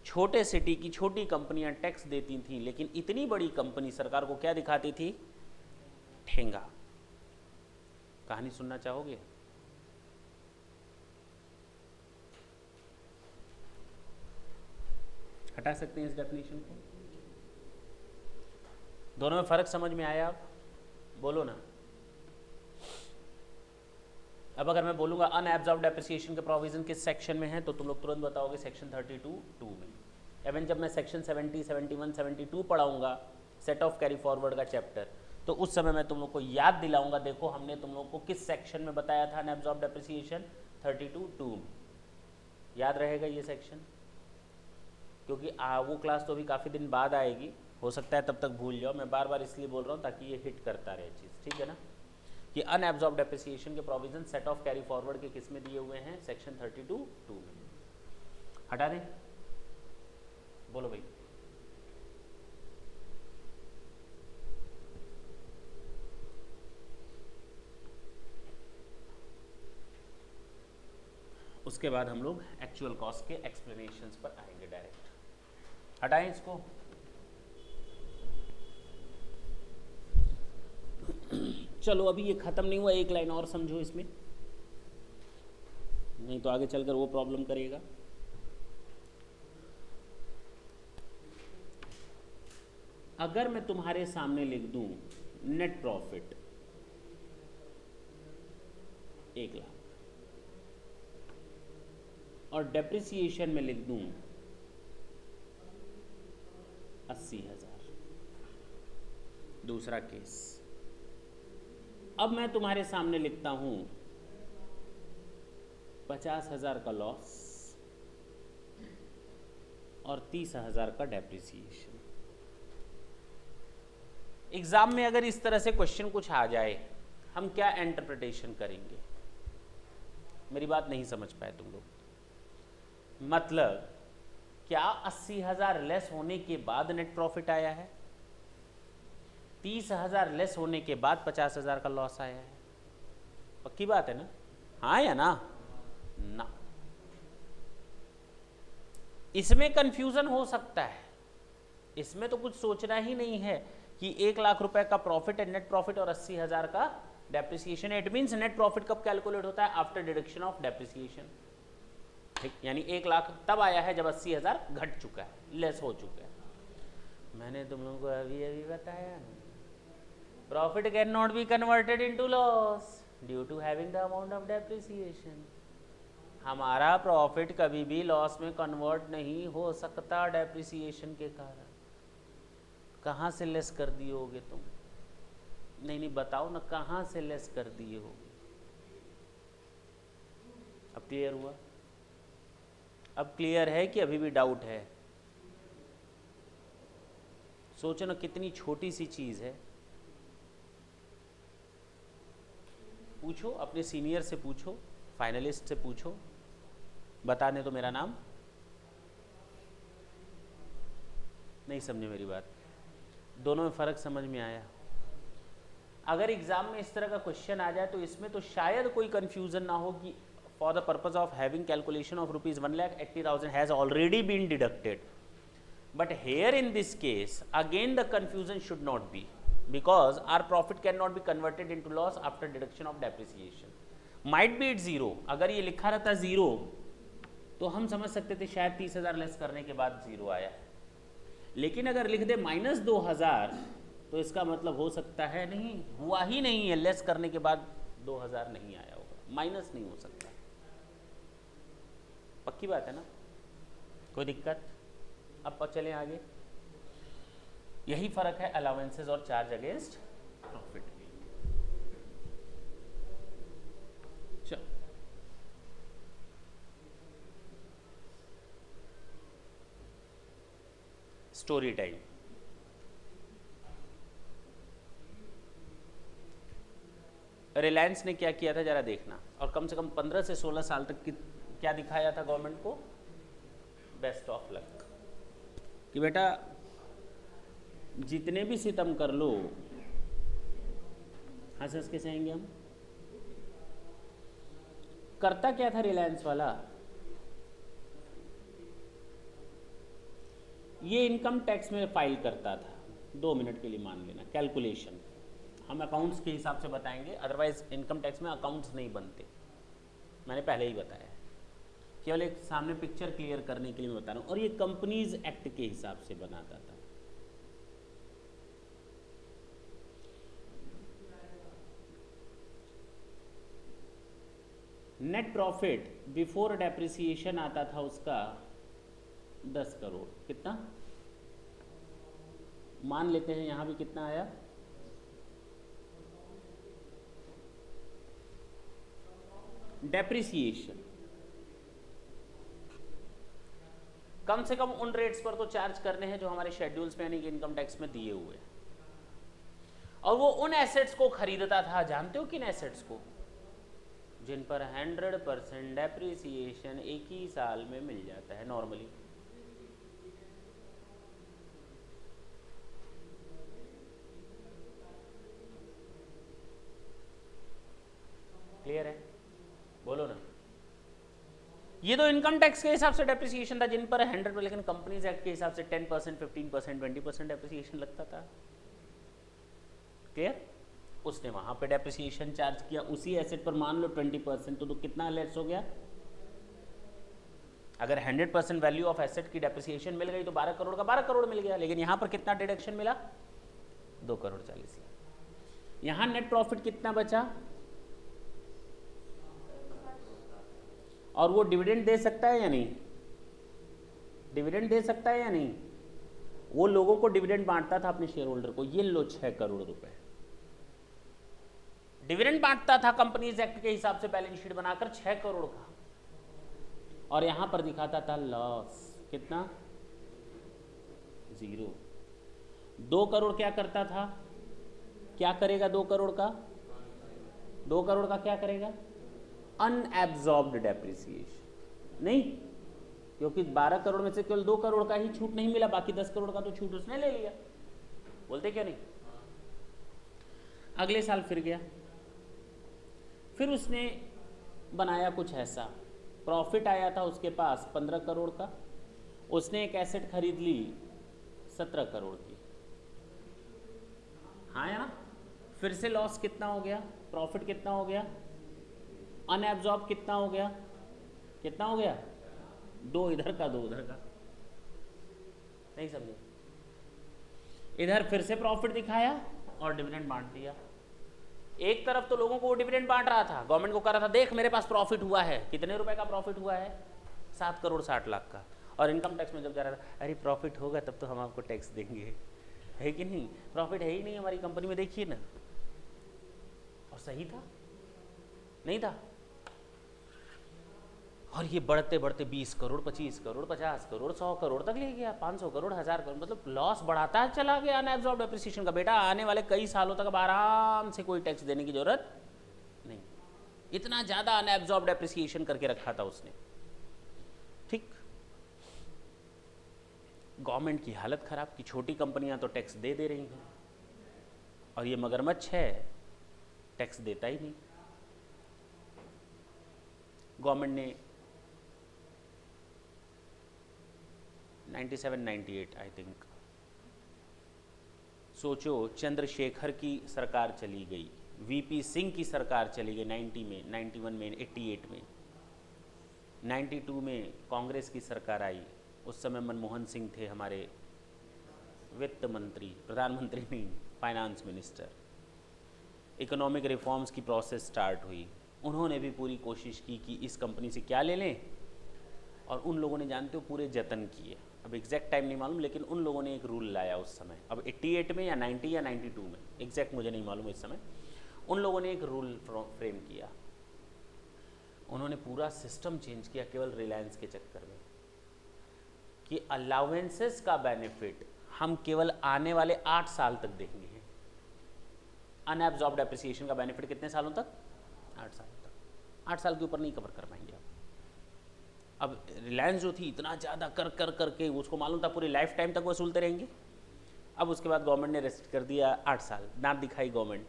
छोटे सिटी की छोटी कंपनियां टैक्स देती थीं, लेकिन इतनी बड़ी कंपनी सरकार को क्या दिखाती थी? ठेंगा। कहानी सुनना चाहोगे? हटा सकते हैं इस डेफिनेशन को? दोनों में फर्क समझ में आया? आप बोलो ना। अब अगर मैं बोलूंगा अनएब्जॉर्ब डेप्रिसिएशन के प्रोविजन किस सेक्शन में है, तो तुम लोग तुरंत बताओगे सेक्शन 32(2) में। इवन जब मैं सेक्शन 70, 71, 72 पढ़ाऊंगा, सेट ऑफ कैरी फॉरवर्ड का चैप्टर, तो उस समय मैं तुम लोग को याद दिलाऊंगा, देखो हमने तुम लोग को किस सेक्शन में बताया था अनएब्जॉर्ब डेप्रिसिएशन? 32(2) में। याद रहेगा ये सेक्शन? क्योंकि वो क्लास तो अभी काफ़ी दिन बाद आएगी, हो सकता है तब तक भूल जाओ। मैं बार बार इसलिए बोल रहा हूँ ताकि ये हिट करता रहे चीज़, ठीक है ना? कि अनएब्जॉर्ब डेप्रिसिएशन के provision set of carry forward के किस में दिए हुए हैं? सेक्शन 32(2) में। हटा दें? बोलो भाई। उसके बाद हम लोग एक्चुअल कॉस्ट के एक्सप्लेनेशंस पर आएंगे डायरेक्ट। हटाएं इसको। चलो अभी ये खत्म नहीं हुआ, एक लाइन और समझो इसमें, नहीं तो आगे चलकर वो प्रॉब्लम करेगा। अगर मैं तुम्हारे सामने लिख दूं नेट प्रॉफिट 1 लाख और डेप्रिसिएशन में लिख दूं 80,000, दूसरा केस। अब मैं तुम्हारे सामने लिखता हूं 50,000 का लॉस और 30,000 का डेप्रिसिएशन। एग्जाम में अगर इस तरह से क्वेश्चन कुछ आ जाए, हम क्या इंटरप्रिटेशन करेंगे? मेरी बात नहीं समझ पाए तुम लोग? मतलब क्या 80,000 लेस होने के बाद नेट प्रॉफिट आया है? 30,000 लेस होने के बाद 50,000 का लॉस आया है? पक्की बात है ना? हाँ या ना? ना। इसमें कंफ्यूजन हो सकता है। इसमें तो कुछ सोचना ही नहीं है कि 1 लाख रुपए का प्रॉफिट है, नेट प्रॉफिट, और 80,000 का डेप्रिसिएशन है। इट मीन्स नेट प्रॉफिट कब कैलकुलेट होता है? After deduction of depreciation. ठीक, यानी 1 लाख तब आया है जब 80,000 घट चुका है, लेस हो चुका है। मैंने तुम लोगों को अभी अभी बताया ना, profit can not be converted into loss due to having the amount of depreciation. हमारा प्रॉफिट कभी भी लॉस में कन्वर्ट नहीं हो सकता डेप्रिसिएशन के कारण। कहाँ से लेस कर दिए होगे तुम? नहीं बताओ ना, कहाँ से लेस कर दिए होगे? अब क्लियर हुआ? अब क्लियर है कि अभी भी डाउट है? सोचो ना, कितनी छोटी सी चीज है। पूछो अपने सीनियर से, पूछो फाइनलिस्ट से, पूछो, बताने तो मेरा नाम। नहीं समझे मेरी बात? दोनों में फ़र्क समझ में आया? अगर एग्ज़ाम में इस तरह का क्वेश्चन आ जाए तो इसमें तो शायद कोई कन्फ्यूज़न ना हो कि for the purpose of having calculation of ₹1,80,000 has already been deducted, but here in this case again the confusion should not be, because our profit cannot be converted into loss after deduction of depreciation. Might be it zero. अगर ये लिखा रहता zero तो हम समझ सकते थे शायद 30,000 लेस करने के बाद जीरो आया है, लेकिन अगर लिख दे -2,000 तो इसका मतलब हो सकता है नहीं हुआ ही नहीं है, लेस करने के बाद 2,000 नहीं आया होगा, माइनस नहीं हो सकता। पक्की बात है ना? कोई दिक्कत? अब चलें आगे। यही फर्क है अलाउंसेस और चार्ज अगेंस्ट प्रॉफिट में। चलो स्टोरी टाइम। रिलायंस ने क्या किया था जरा देखना, और कम से कम 15 से 16 साल तक की क्या दिखाया था गवर्नमेंट को? बेस्ट ऑफ लक कि बेटा जितने भी सितम कर लो, हंस हंस के सहेंगे हम। करता क्या था रिलायंस वाला? ये इनकम टैक्स में फाइल करता था। 2 मिनट के लिए मान लेना, कैलकुलेशन हम अकाउंट्स के हिसाब से बताएंगे, अदरवाइज इनकम टैक्स में अकाउंट्स नहीं बनते, मैंने पहले ही बताया है। केवल एक सामने पिक्चर क्लियर करने के लिए मैं बता रहा हूँ। और ये कंपनीज एक्ट के हिसाब से बनाता था। नेट प्रॉफिट बिफोर डेप्रिसिएशन आता था उसका 10 करोड़। कितना मान लेते हैं, यहां भी कितना आया? डेप्रिसिएशन कम से कम उन रेट्स पर तो चार्ज करने हैं जो हमारे शेड्यूल्स में यानी कि इनकम टैक्स में दिए हुए हैं। और वो उन एसेट्स को खरीदता था, जानते हो किन एसेट्स को? जिन पर 100% डेप्रिसिएशन एक ही साल में मिल जाता है नॉर्मली। क्लियर है? बोलो ना। ये तो इनकम टैक्स के हिसाब से डेप्रिसिएशन था जिन पर 100, लेकिन कंपनीज एक्ट के हिसाब से 10%, 15%, 20% डेप्रिसिएशन लगता था। क्लियर? उसने वहां पे डेप्रिसिएशन चार्ज किया उसी एसेट पर, मान लो 20%, तो कितना लेस हो गया? अगर 100% वैल्यू ऑफ एसेट की डेप्रिसिएशन मिल गई तो 12 करोड़ का 12 करोड़ मिल गया, लेकिन यहां पर कितना डिडक्शन मिला? 2 करोड़ 40 लाख। यहां नेट प्रॉफिट कितना बचा? और वो डिविडेंड दे सकता है या नहीं? डिविडेंड दे सकता है या नहीं? वो लोगों को डिविडेंड बांटता था अपने शेयर होल्डर को। ये लो 6 करोड़ रुपए डिविडेंड बांटता था कंपनीज एक्ट के हिसाब से, बैलेंस शीट बनाकर 6 करोड़ का। और यहां पर दिखाता था लॉस। कितना? 0। 2 करोड़ क्या करता था? क्या करेगा 2 करोड़ का? 2 करोड़ का क्या करेगा? अनएब्जॉर्ब्ड डेप्रिसिएशन नहीं, क्योंकि 12 करोड़ में से केवल 2 करोड़ का ही छूट नहीं मिला, बाकी 10 करोड़ का तो छूट उसने ले लिया। बोलते क्यों नहीं? अगले साल फिर गया, फिर उसने बनाया कुछ ऐसा, प्रॉफिट आया था उसके पास 15 करोड़ का, उसने एक एसेट खरीद ली 17 करोड़ की। हाँ या ना? फिर से लॉस कितना हो गया? प्रॉफिट कितना हो गया? अनएब्जॉर्ब कितना हो गया? कितना हो गया? 2 इधर का 2 उधर का। नहीं समझे? इधर फिर से प्रॉफिट दिखाया और डिविडेंड बांट दिया। एक तरफ तो लोगों को वो डिविडेंड बांट रहा था, गवर्नमेंट को कह रहा था देख मेरे पास प्रॉफिट हुआ है, कितने रुपए का प्रॉफिट हुआ है, 7 करोड़ 60 लाख का। और इनकम टैक्स में जब जा रहा था, अरे प्रॉफिट होगा तब तो हम आपको टैक्स देंगे, है कि नहीं, प्रॉफिट है ही नहीं हमारी कंपनी में, देखिए ना। और सही था, नहीं था। और ये बढ़ते बढ़ते 20 करोड़ 25 करोड़ 50 करोड़ 100 करोड़ तक ले गया, 500 करोड़ 1000 करोड़, मतलब लॉस बढ़ाता चला गया अनएब्सॉर्ब्ड डेप्रिसिएशन का। बेटा आने वाले कई सालों तक अब आराम से कोई टैक्स देने की जरूरत नहीं, इतना ज़्यादा अनएब्सॉर्ब्ड डेप्रिसिएशन करके रखा था उसने। ठीक, गवर्नमेंट की हालत खराब कि छोटी कंपनियां तो टैक्स दे रही हैं और ये मगरमच्छ है टैक्स देता ही नहीं। गवर्नमेंट ने 97-98 आई थिंक, सोचो चंद्रशेखर की सरकार चली गई, वीपी सिंह की सरकार चली गई 90 में, 91 में, 88 में, 92 में कांग्रेस की सरकार आई। उस समय मनमोहन सिंह थे हमारे वित्त मंत्री, प्रधानमंत्री नहीं, फाइनेंस मिनिस्टर। इकोनॉमिक रिफॉर्म्स की प्रोसेस स्टार्ट हुई, उन्होंने भी पूरी कोशिश की कि इस कंपनी से क्या ले लें, और उन लोगों ने जानते हो पूरे जतन किए। अब एग्जैक्ट टाइम नहीं मालूम, लेकिन उन लोगों ने एक रूल लाया उस समय, अब 88 में या 90 या 92 में, एग्जैक्ट मुझे नहीं मालूम इस समय, उन लोगों ने एक रूल फ्रेम किया। उन्होंने पूरा सिस्टम चेंज किया केवल रिलायंस के चक्कर में, कि अलाउंसेस का बेनिफिट हम केवल आने वाले 8 साल तक देंगे। अनएब्सॉर्ब्ड डेप्रिसिएशन का बेनिफिट कितने सालों तक? 8 साल तक। 8 साल के ऊपर नहीं कवर कर पाएंगे आप। अब रिलायंस जो थी इतना ज़्यादा कर करके उसको मालूम था पूरी लाइफ टाइम तक वसूलते रहेंगे। अब उसके बाद गवर्नमेंट ने रेस्ट कर दिया 8 साल, दांत दिखाई गवर्नमेंट।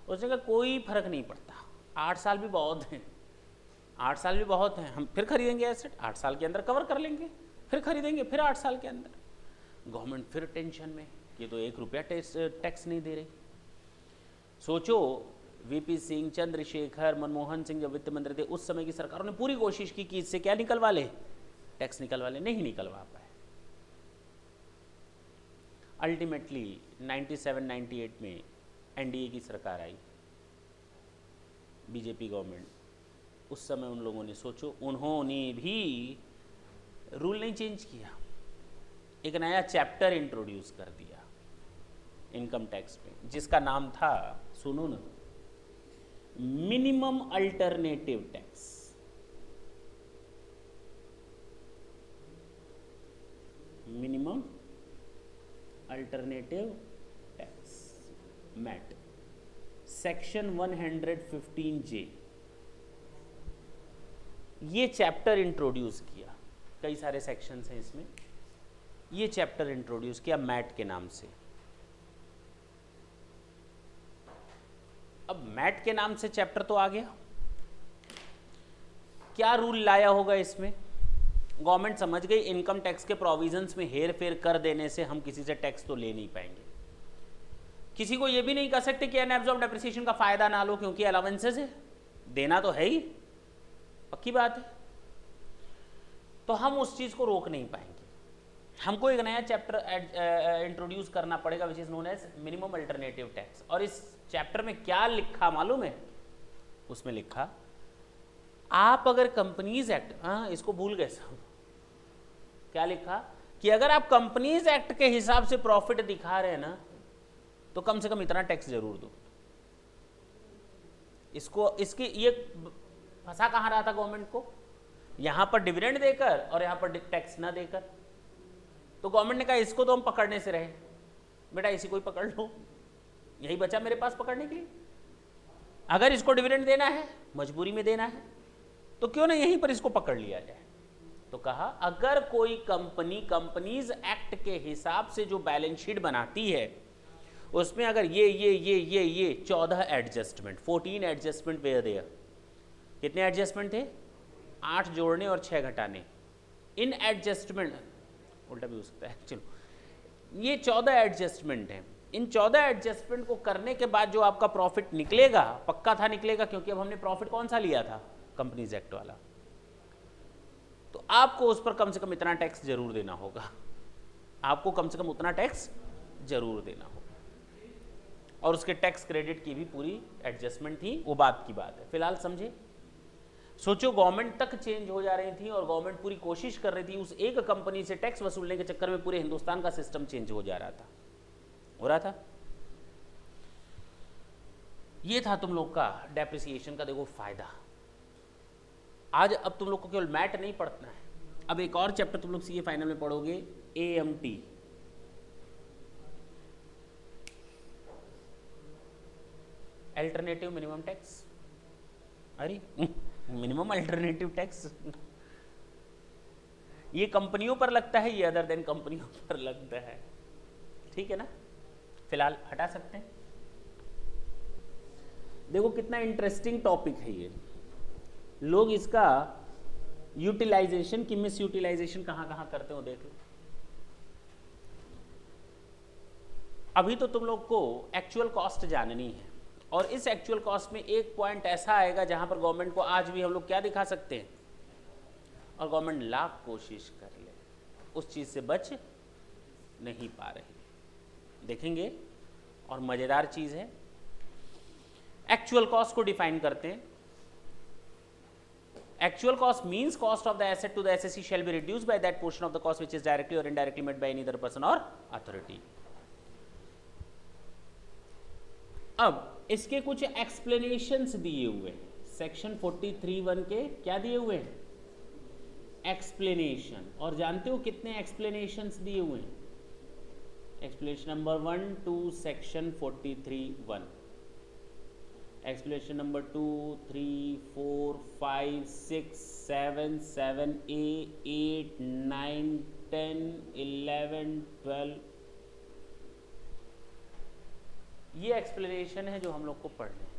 उसने कहा कोई फर्क नहीं पड़ता, 8 साल भी बहुत हैं, 8 साल भी बहुत हैं, हम फिर खरीदेंगे एसेट, 8 साल के अंदर कवर कर लेंगे, फिर खरीदेंगे, फिर 8 साल के अंदर। गवर्नमेंट फिर टेंशन में कि तो 1 रुपया टैक्स नहीं दे रही। सोचो वीपी सिंह, चंद्रशेखर, मनमोहन सिंह जब वित्त मंत्री थे, उस समय की सरकारों ने पूरी कोशिश की कि इससे क्या निकलवा ले, टैक्स निकलवा ले, नहीं निकलवा पाए। अल्टीमेटली 97-98 में एनडीए की सरकार आई, बीजेपी गवर्नमेंट। उस समय उन लोगों ने सोचो, उन्होंने भी रूल नहीं चेंज किया, एक नया चैप्टर इंट्रोड्यूस कर दिया इनकम टैक्स में, जिसका नाम था, सुनो ना, minimum alternative tax. Minimum alternative tax, MAT, section 115J, ये चैप्टर इंट्रोड्यूस किया। कई सारे सेक्शंस हैं इसमें, ये चैप्टर इंट्रोड्यूस किया मैट के नाम से। अब मैट के नाम से चैप्टर तो आ गया, क्या रूल लाया होगा इसमें? गवर्नमेंट समझ गई इनकम टैक्स के प्रोविजंस में हेर फेर कर देने से हम किसी से टैक्स तो ले नहीं पाएंगे। किसी को यह भी नहीं कह सकते कि अनएब्सॉर्ब्ड डेप्रिसिएशन का फायदा ना लो, क्योंकि अलाउंसेस है, देना तो है ही, पक्की बात है। तो हम उस चीज को रोक नहीं पाएंगे, हमको एक नया चैप्टर इंट्रोड्यूस करना पड़ेगा, which is known as minimum alternative tax. और इस चैप्टर में क्या लिखा मालूम है? उसमें लिखा, आप अगर कंपनीज एक्ट, हाँ इसको भूल गए सब, क्या लिखा कि अगर आप कंपनीज एक्ट के हिसाब से प्रॉफिट दिखा रहे हैं ना, तो कम से कम इतना टैक्स जरूर दो। इसको, इसकी ये फंसा कहां रहा था गवर्नमेंट को? यहां पर डिविडेंड देकर और यहां पर टैक्स ना देकर। तो गवर्नमेंट ने कहा इसको तो हम पकड़ने से रहे, बेटा इसी को ही पकड़ लो, यही बचा मेरे पास पकड़ने के लिए। अगर इसको डिविडेंड देना है, मजबूरी में देना है, तो क्यों ना यहीं पर इसको पकड़ लिया जाए। तो कहा अगर कोई कंपनी कंपनीज एक्ट के हिसाब से जो बैलेंस शीट बनाती है, उसमें अगर ये 14 एडजस्टमेंट, 14 एडजस्टमेंट वेयर देयर, कितने एडजस्टमेंट थे? 8 जोड़ने और 6 घटाने। इन एडजस्टमेंट, उल्टा भी हो सकता है, चलो ये 14 एडजस्टमेंट हैं। इन 14 एडजस्टमेंट को करने के बाद जो आपका प्रॉफिट निकलेगा, पक्का था निकलेगा, क्योंकि अब हमने प्रॉफिट कौन सा लिया था? कंपनीज एक्ट वाला। तो आपको उस पर कम से कम इतना टैक्स जरूर देना होगा, आपको कम से कम उतना टैक्स जरूर देना होगा, और उसके टैक्स क्रेडिट की भी पूरी एडजस्टमेंट थी, वो बात की बात है। फिलहाल समझे, सोचो गवर्नमेंट तक चेंज हो जा रही थी और गवर्नमेंट पूरी कोशिश कर रही थी उस एक कंपनी से टैक्स वसूलने के चक्कर में पूरे हिंदुस्तान का सिस्टम चेंज हो जा रहा था, हो रहा था। ये था तुम लोग का डेप्रिसिएशन का देखो फायदा। आज अब तुम लोग को केवल मैट नहीं पढ़ना है, अब एक और चैप्टर तुम लोग सीए फाइनल में पढ़ोगे, AMT, अल्टरनेटिव मिनिमम टैक्स। अरे मिनिमम अल्टरनेटिव टैक्स ये कंपनियों पर लगता है, ये अदर देन कंपनियों पर लगता है, ठीक है ना। फिलहाल हटा सकते हैं। देखो कितना इंटरेस्टिंग टॉपिक है ये, लोग इसका यूटिलाइजेशन की मिस यूटिलाइजेशन कहां कहां करते हो देख लो। अभी तो तुम लोग को एक्चुअल कॉस्ट जाननी है, और इस एक्चुअल कॉस्ट में एक पॉइंट ऐसा आएगा जहां पर गवर्नमेंट को आज भी हम लोग क्या दिखा सकते हैं, और गवर्नमेंट लाख कोशिश कर ले उस चीज से बच नहीं पा रही, देखेंगे। और मजेदार चीज है, एक्चुअल कॉस्ट को डिफाइन करते हैं। Actual cost means cost of the asset to the assessee shall be reduced by that portion of the cost which is directly और indirectly made by any other person और authority. अब इसके कुछ explanations दिए हुए हैं, सेक्शन 43(1) के क्या दिए हुए हैं, एक्सप्लेनेशन। और जानते हो कितने एक्सप्लेनेशंस दिए हुए हैं, explanation number 1 to section 43(1), explanation number 2, 3, 4, 5, 6, 7, 7A, 8, 9, 10, 11, 12, ये एक्सप्लेनेशन है जो हम लोग को पढ़ने हैं।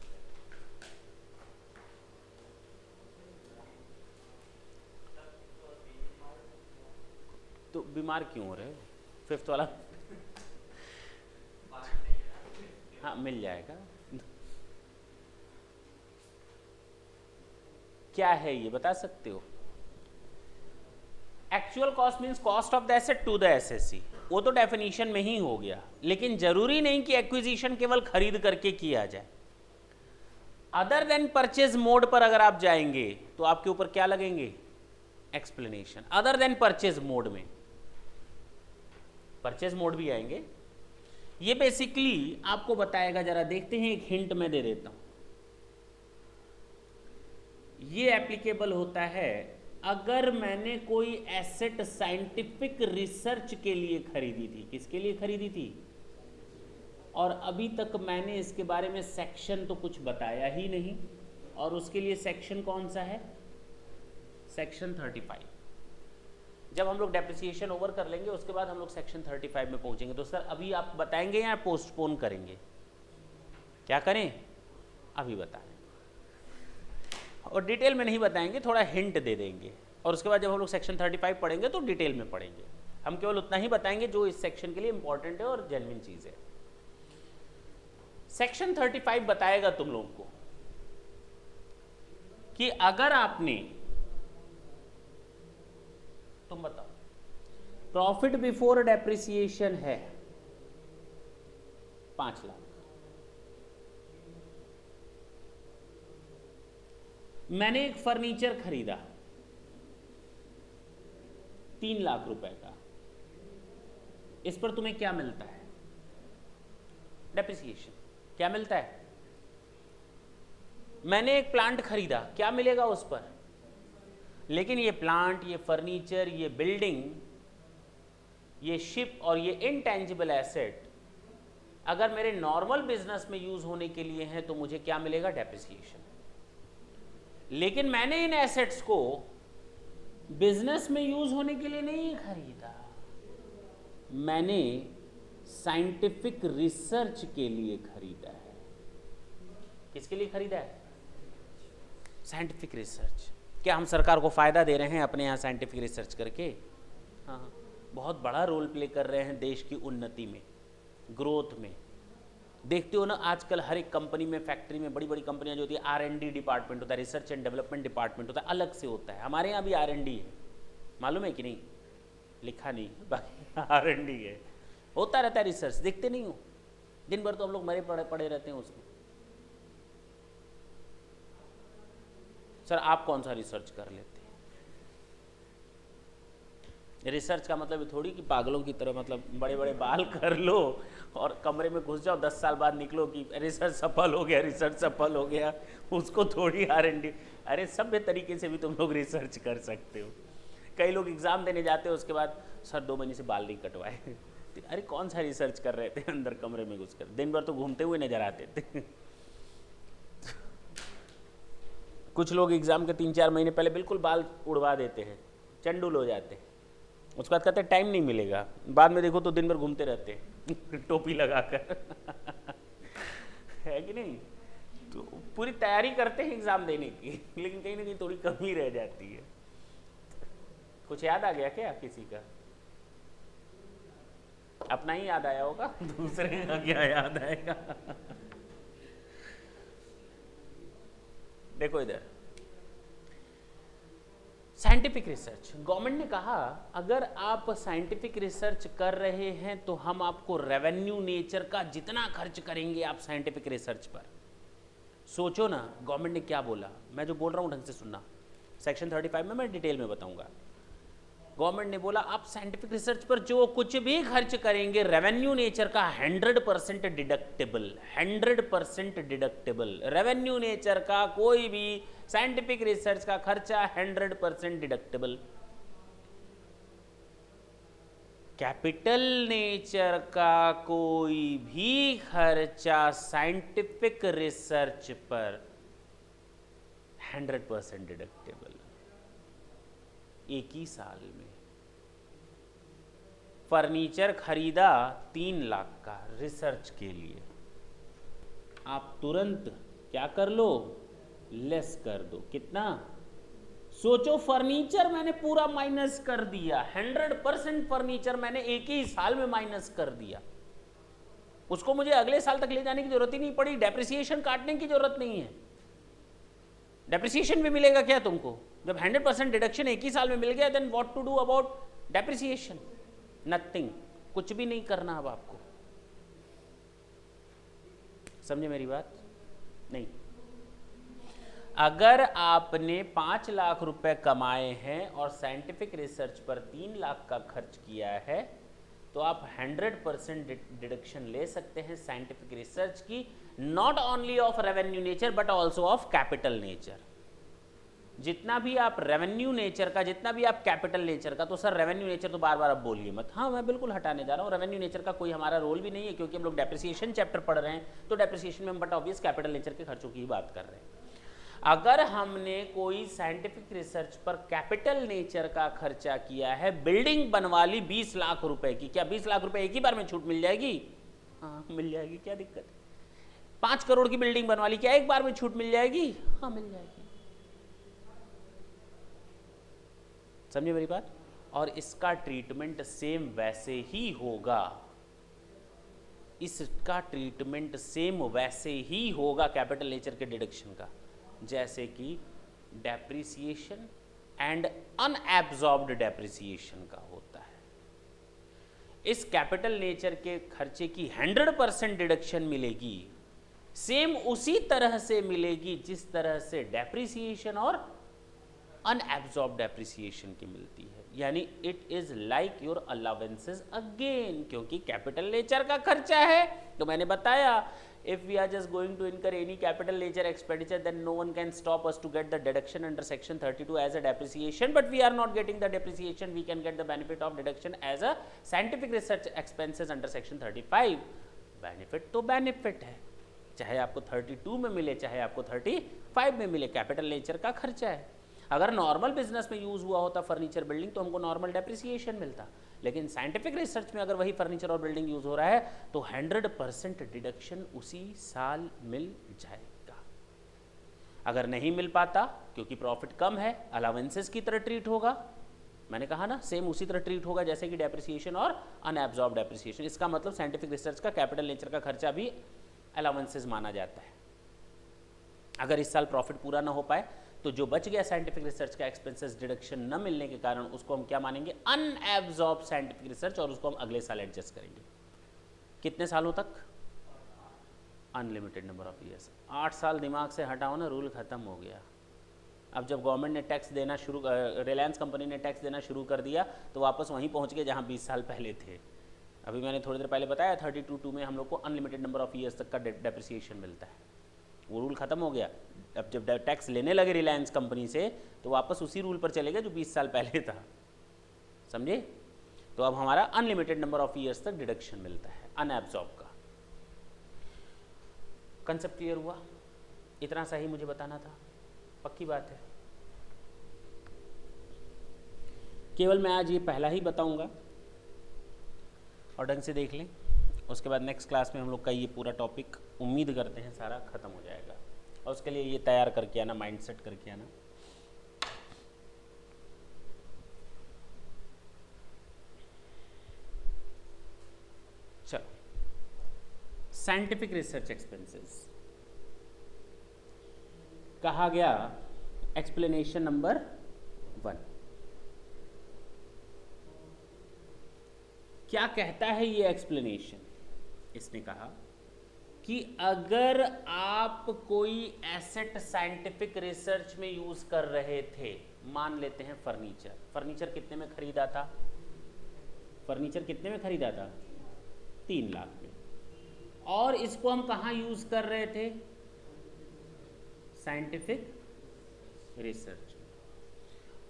तो बीमार क्यों हो रहे हो, 5th वाला हाँ मिल जाएगा। क्या है ये बता सकते हो, actual cost means cost of the asset to the assessee, वो तो डेफिनेशन में ही हो गया, लेकिन जरूरी नहीं कि एक्विजिशन केवल खरीद करके किया जाए। अदर देन परचेज मोड पर अगर आप जाएंगे तो आपके ऊपर क्या लगेंगे, explanation. Other than purchase mode में परचेज मोड भी आएंगे, ये बेसिकली आपको बताएगा। जरा देखते हैं, एक हिंट मैं दे देता हूं, ये एप्लीकेबल होता है अगर मैंने कोई एसेट साइंटिफिक रिसर्च के लिए खरीदी थी। किसके लिए खरीदी थी, और अभी तक मैंने इसके बारे में सेक्शन तो कुछ बताया ही नहीं, और उसके लिए सेक्शन कौन सा है, सेक्शन 35। जब हम लोग डेप्रिसिएशन ओवर कर लेंगे उसके बाद हम लोग सेक्शन 35 में पहुंचेंगे। तो सर अभी आप बताएंगे या पोस्टपोन करेंगे, क्या करें, अभी बताएं, और डिटेल में नहीं बताएंगे, थोड़ा हिंट दे देंगे, और उसके बाद जब हम लोग सेक्शन 35 पढ़ेंगे तो डिटेल में पढ़ेंगे। हम केवल उतना ही बताएंगे जो इस सेक्शन के लिए इंपॉर्टेंट है और जेन्युइन चीज है। सेक्शन 35 बताएगा तुम लोगों को कि अगर आपने, तुम बताओ, प्रॉफिट बिफोर डेप्रिसिएशन है 5 लाख, मैंने एक फर्नीचर खरीदा 3 लाख रुपए का, इस पर तुम्हें क्या मिलता है, डेप्रिसिएशन। क्या मिलता है, मैंने एक प्लांट खरीदा, क्या मिलेगा उस पर, लेकिन ये प्लांट, ये फर्नीचर, ये बिल्डिंग, ये शिप और ये इनटेंजिबल एसेट अगर मेरे नॉर्मल बिजनेस में यूज होने के लिए हैं तो मुझे क्या मिलेगा, डेप्रिसिएशन। लेकिन मैंने इन एसेट्स को बिजनेस में यूज होने के लिए नहीं खरीदा, मैंने साइंटिफिक रिसर्च के लिए खरीदा है। किसके लिए खरीदा है, साइंटिफिक रिसर्च। क्या हम सरकार को फायदा दे रहे हैं अपने यहाँ साइंटिफिक रिसर्च करके, हाँ, बहुत बड़ा रोल प्ले कर रहे हैं देश की उन्नति में, ग्रोथ में। देखते हो ना आजकल हर एक कंपनी में, फैक्ट्री में, बड़ी बड़ी कंपनियां जो होती है, R&D डिपार्टमेंट होता है, रिसर्च एंड डेवलपमेंट डिपार्टमेंट होता है, अलग से होता है। हमारे यहाँ भी R&D है, मालूम है कि नहीं, लिखा नहीं बाकी R&D है, होता रहता है रिसर्च, देखते नहीं हो, दिन भर तो हम लोग मरे पड़े पड़े रहते हैं उसमें। सर आप कौन सा रिसर्च कर लेते हैं? रिसर्च का मतलब थोड़ी कि पागलों की तरह मतलब बड़े बड़े बाल कर लो और कमरे में घुस जाओ, 10 साल बाद निकलो कि रिसर्च सफल हो गया, रिसर्च सफल हो गया, उसको थोड़ी R&D। अरे सभ्य तरीके से भी तुम लोग रिसर्च कर सकते हो। कई लोग एग्जाम देने जाते हो, उसके बाद सर 2 महीने से बाल नहीं कटवाए। अरे कौन सा रिसर्च कर रहे थे अंदर कमरे में घुसकर, दिन भर तो घूमते हुए नजर आते थे। कुछ लोग एग्जाम के 3-4 महीने पहले बिल्कुल बाल उड़वा देते हैं, चंडुल हो जाते हैं, उसके बाद कहते हैं टाइम नहीं मिलेगा, बाद में देखो तो दिन भर घूमते रहते हैं टोपी लगाकर। है कि नहीं? तो पूरी तैयारी करते हैं एग्जाम देने की, लेकिन कहीं ना कहीं थोड़ी कमी रह जाती है। कुछ याद आ गया क्या किसी का? अपना ही याद आया होगा, दूसरे का क्या याद आएगा? देखो इधर, साइंटिफिक रिसर्च, गवर्नमेंट ने कहा अगर आप साइंटिफिक रिसर्च कर रहे हैं तो हम आपको रेवेन्यू नेचर का जितना खर्च करेंगे आप साइंटिफिक रिसर्च पर। सोचो ना गवर्नमेंट ने क्या बोला, मैं जो बोल रहा हूं ढंग से सुनना, सेक्शन 35 में मैं डिटेल में बताऊंगा। गवर्नमेंट ने बोला आप साइंटिफिक रिसर्च पर जो कुछ भी खर्च करेंगे रेवेन्यू नेचर का 100% डिडक्टेबल, 100% डिडक्टेबल। रेवेन्यू नेचर का कोई भी साइंटिफिक रिसर्च का खर्चा 100% डिडक्टेबल। कैपिटल नेचर का कोई भी खर्चा साइंटिफिक रिसर्च पर 100% डिडक्टेबल। एक ही साल में फर्नीचर खरीदा 3 लाख का रिसर्च के लिए, आप तुरंत क्या कर लो, लेस कर दो। कितना? सोचो फर्नीचर मैंने पूरा माइनस कर दिया, 100% फर्नीचर मैंने एक ही साल में माइनस कर दिया, उसको मुझे अगले साल तक ले जाने की जरूरत ही नहीं पड़ी, डेप्रिसिएशन काटने की जरूरत नहीं है। डेप्रिसिएशन भी मिलेगा क्या तुमको? जब 100% डिडक्शन एक ही साल में मिल गया, then what to do about depreciation? Nothing, कुछ भी नहीं करना अब आपको। समझे मेरी बात? नहीं। अगर आपने 5 लाख रुपए कमाए हैं और साइंटिफिक रिसर्च पर 3 लाख का खर्च किया है तो आप 100% डिडक्शन ले सकते हैं साइंटिफिक रिसर्च की, not only of revenue nature but also of capital nature. जितना भी आप रेवेन्यू नेचर का, जितना भी आप कैपिटल नेचर का, तो सर रेवेन्यू नेचर तो बार बार अब बोलिए मत। हाँ मैं बिल्कुल हटाने जा रहा हूँ, रेवेन्यू नेचर का कोई हमारा रोल भी नहीं है क्योंकि हम लोग डेप्रिसिएशन चैप्टर पढ़ रहे हैं, तो डेप्रिसिएशन में हम बट ऑब्वियस कैपिटल नेचर के खर्चों की ही बात कर रहे हैं। अगर हमने कोई साइंटिफिक रिसर्च पर कैपिटल नेचर का खर्चा किया है, बिल्डिंग बनवा ली 20 लाख रुपए की, क्या 20 लाख रुपए एक ही बार में छूट मिल जाएगी? हाँ मिल जाएगी, क्या दिक्कत है? 5 करोड़ की बिल्डिंग बनवा ली, क्या एक बार में छूट मिल जाएगी? हाँ मिल जाएगी। समझे मेरी बात? और इसका ट्रीटमेंट सेम वैसे ही होगा, इसका ट्रीटमेंट सेम वैसे ही होगा कैपिटल नेचर के डिडक्शन का, जैसे कि डेप्रिसिएशन एंड अनएब्जॉर्ब्ड डेप्रिसिएशन का होता है। इस कैपिटल नेचर के खर्चे की 100% डिडक्शन मिलेगी, सेम उसी तरह से मिलेगी जिस तरह से डेप्रिसिएशन और अनएब्जॉर्ब्ड डेप्रिसिएशन की मिलती है। यानी it is like your allowances again, क्योंकि कैपिटल नेचर का खर्चा है। तो मैंने बताया if we are just going to incur any capital nature expenditure, then no one can stop us to get the deduction under section 32 as a depreciation, but we are not getting the depreciation, we can get the benefit of deduction as a scientific research expenses under section 35। Benefit तो benefit है, चाहे आपको 32 में मिले चाहे आपको 35 में मिले, कैपिटल नेचर का खर्चा है। अगर नॉर्मल बिजनेस में यूज हुआ होता फर्नीचर बिल्डिंग तो हमको नॉर्मल डेप्रिसिएशन मिलता, लेकिन साइंटिफिक रिसर्च में अगर वही फर्नीचर और बिल्डिंग यूज हो रहा है तो 100% डिडक्शन उसी साल मिल जाएगा। अगर नहीं मिल पाता क्योंकि प्रॉफिट कम है, अलावेंसेस की तरह ट्रीट होगा। मैंने कहा ना सेम उसी तरह ट्रीट होगा जैसे कि डेप्रिसिएशन और अनएब्जॉर्ब डेप्रिसिएशन। इसका मतलब साइंटिफिक रिसर्च का कैपिटल नेचर का खर्चा भी अलावेंसेस माना जाता है। अगर इस साल प्रॉफिट पूरा ना हो पाए तो जो बच गया साइंटिफिक रिसर्च का एक्सपेंसेस डिडक्शन न मिलने के कारण उसको हम क्या मानेंगे? अनएब्जॉर्ब साइंटिफिक रिसर्च, और उसको हम अगले साल एडजस्ट करेंगे। कितने सालों तक? Unlimited number of years. 8 साल दिमाग से हटाओ ना, रूल ख़त्म हो गया। अब जब गवर्नमेंट ने टैक्स देना शुरू, रिलायंस कंपनी ने टैक्स देना शुरू कर दिया तो वापस वहीं पहुंच गए जहां 20 साल पहले थे। अभी मैंने थोड़ी देर पहले बताया 32(2) में हम लोग को अनलिमिटेड नंबर ऑफ ईयर्स तक का डेप्रिसिएशन मिलता है। वो रूल ख़त्म हो गया। अब जब टैक्स लेने लगे रिलायंस कंपनी से तो वापस उसी रूल पर चले गए जो 20 साल पहले था। समझे? तो अब हमारा अनलिमिटेड नंबर ऑफ ईयर्स तक डिडक्शन मिलता है अनएब्जॉर्ब का। कंसेप्ट क्लियर हुआ? इतना सही मुझे बताना था, पक्की बात है। केवल मैं आज ये पहला ही बताऊंगा और ढंग से देख लें, उसके बाद नेक्स्ट क्लास में हम लोग का ये पूरा टॉपिक उम्मीद करते हैं सारा ख़त्म हो जाएगा। और उसके लिए ये तैयार करके आना, माइंड सेट करके आना। चलो, साइंटिफिक रिसर्च एक्सपेंसेस कहा गया एक्सप्लेनेशन नंबर 1। क्या कहता है ये एक्सप्लेनेशन? इसने कहा कि अगर आप कोई एसेट साइंटिफिक रिसर्च में यूज कर रहे थे, मान लेते हैं फर्नीचर। फर्नीचर कितने में खरीदा था? फर्नीचर कितने में खरीदा था? 3 लाख में। और इसको हम कहाँ यूज कर रहे थे? Scientific research.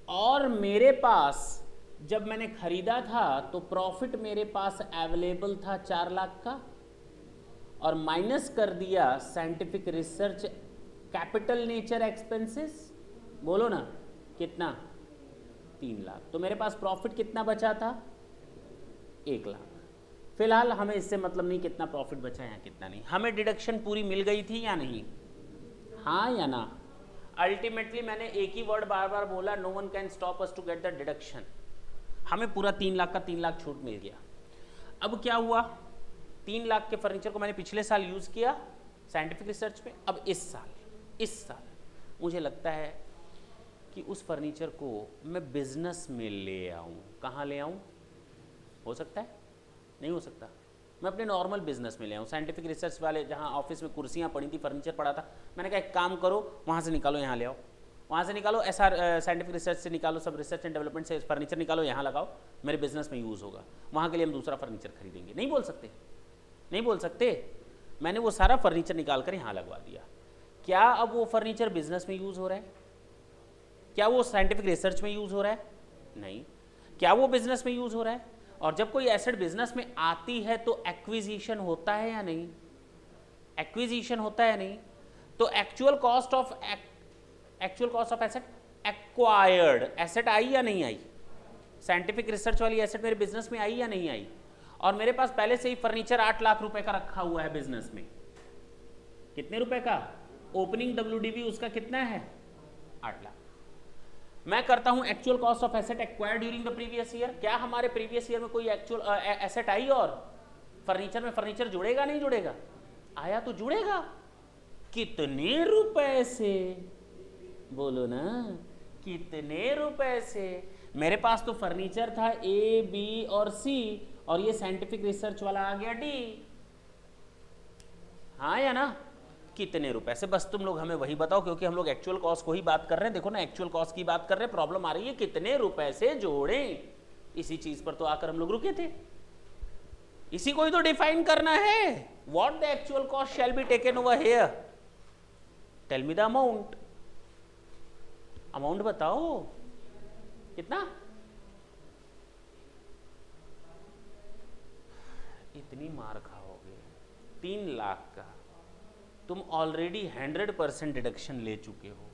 और मेरे पास जब मैंने खरीदा था तो प्रॉफिट मेरे पास अवेलेबल था 4 लाख का, और माइनस कर दिया scientific research capital nature expenses. बोलो ना कितना? 3 लाख। तो मेरे पास प्रॉफिट कितना बचा था? 1 लाख। फिलहाल हमें इससे मतलब नहीं कितना प्रॉफिट बचा है या कितना नहीं। हमें डिडक्शन पूरी मिल गई थी या नहीं? हाँ या ना? अल्टीमेटली मैंने एक ही वर्ड बार बार बोला, no one can stop us to get the deduction. हमें पूरा 3 लाख का 3 लाख छूट मिल गया। अब क्या हुआ? 3 लाख के फर्नीचर को मैंने पिछले साल यूज किया साइंटिफिक रिसर्च में। अब इस साल मुझे लगता है कि उस फर्नीचर को मैं बिजनेस में ले आऊं। कहाँ ले आऊं? हो सकता है? नहीं हो सकता। मैं अपने नॉर्मल बिजनेस में ले आऊं। साइंटिफिक रिसर्च वाले जहां ऑफिस में कुर्सियां पड़ी थी, फर्नीचर पड़ा था, मैंने कहा एक काम करो, वहां से निकालो यहाँ ले आओ, वहाँ से निकालो, साइंटिफिक रिसर्च से निकालो, सब रिसर्च एंड डेवलपमेंट से फर्नीचर निकालो, यहाँ लगाओ, मेरे बिजनेस में यूज़ होगा। वहाँ के लिए हम दूसरा फर्नीचर खरीदेंगे। नहीं बोल सकते? नहीं बोल सकते। मैंने वो सारा फर्नीचर निकाल कर यहाँ लगवा दिया। क्या अब वो फर्नीचर बिजनेस में यूज़ हो रहा है? क्या वो साइंटिफिक रिसर्च में यूज़ हो रहा है? नहीं। क्या वो बिजनेस में यूज़ हो रहा है? और जब कोई एसेट बिजनेस में आती है तो एक्विजिशन होता है या नहीं? एक्विजिशन होता है या नहीं? तो actual cost of asset, acquired asset आई या नहीं आई? साइंटिफिक रिसर्च वाली एसेट मेरे बिजनेस में आई या नहीं आई? और मेरे पास पहले से ही फर्नीचर 8 लाख रुपए का रखा हुआ है बिजनेस में। कितने रुपए का? ओपनिंग WDV उसका कितना है? 8 लाख। मैं करता हूं actual cost of asset acquired during the previous year. क्या हमारे प्रीवियस ईयर में कोई एक्चुअल एसेट आई? और फर्नीचर में फर्नीचर जुड़ेगा नहीं जुड़ेगा? आया तो जुड़ेगा। कितने रुपए से? बोलो ना, कितने रुपए से? मेरे पास तो फर्नीचर था A, B और C, और ये साइंटिफिक रिसर्च वाला आ गया D। हाँ या ना? कितने रुपए से? बस तुम लोग हमें वही बताओ, क्योंकि हम लोग एक्चुअल कॉस्ट को ही बात कर रहे हैं। देखो ना, एक्चुअल कॉस्ट की बात कर रहे हैं, प्रॉब्लम आ रही है कितने रुपए से जोड़ें। इसी चीज पर तो आकर हम लोग रुके थे। इसी को ही तो डिफाइन करना है। What the actual cost shall be taken over here? Tell me the amount. Amount बताओ कितना? इतनी मार खाओगे? 3 लाख का तुम ऑलरेडी 100% डिडक्शन ले चुके हो।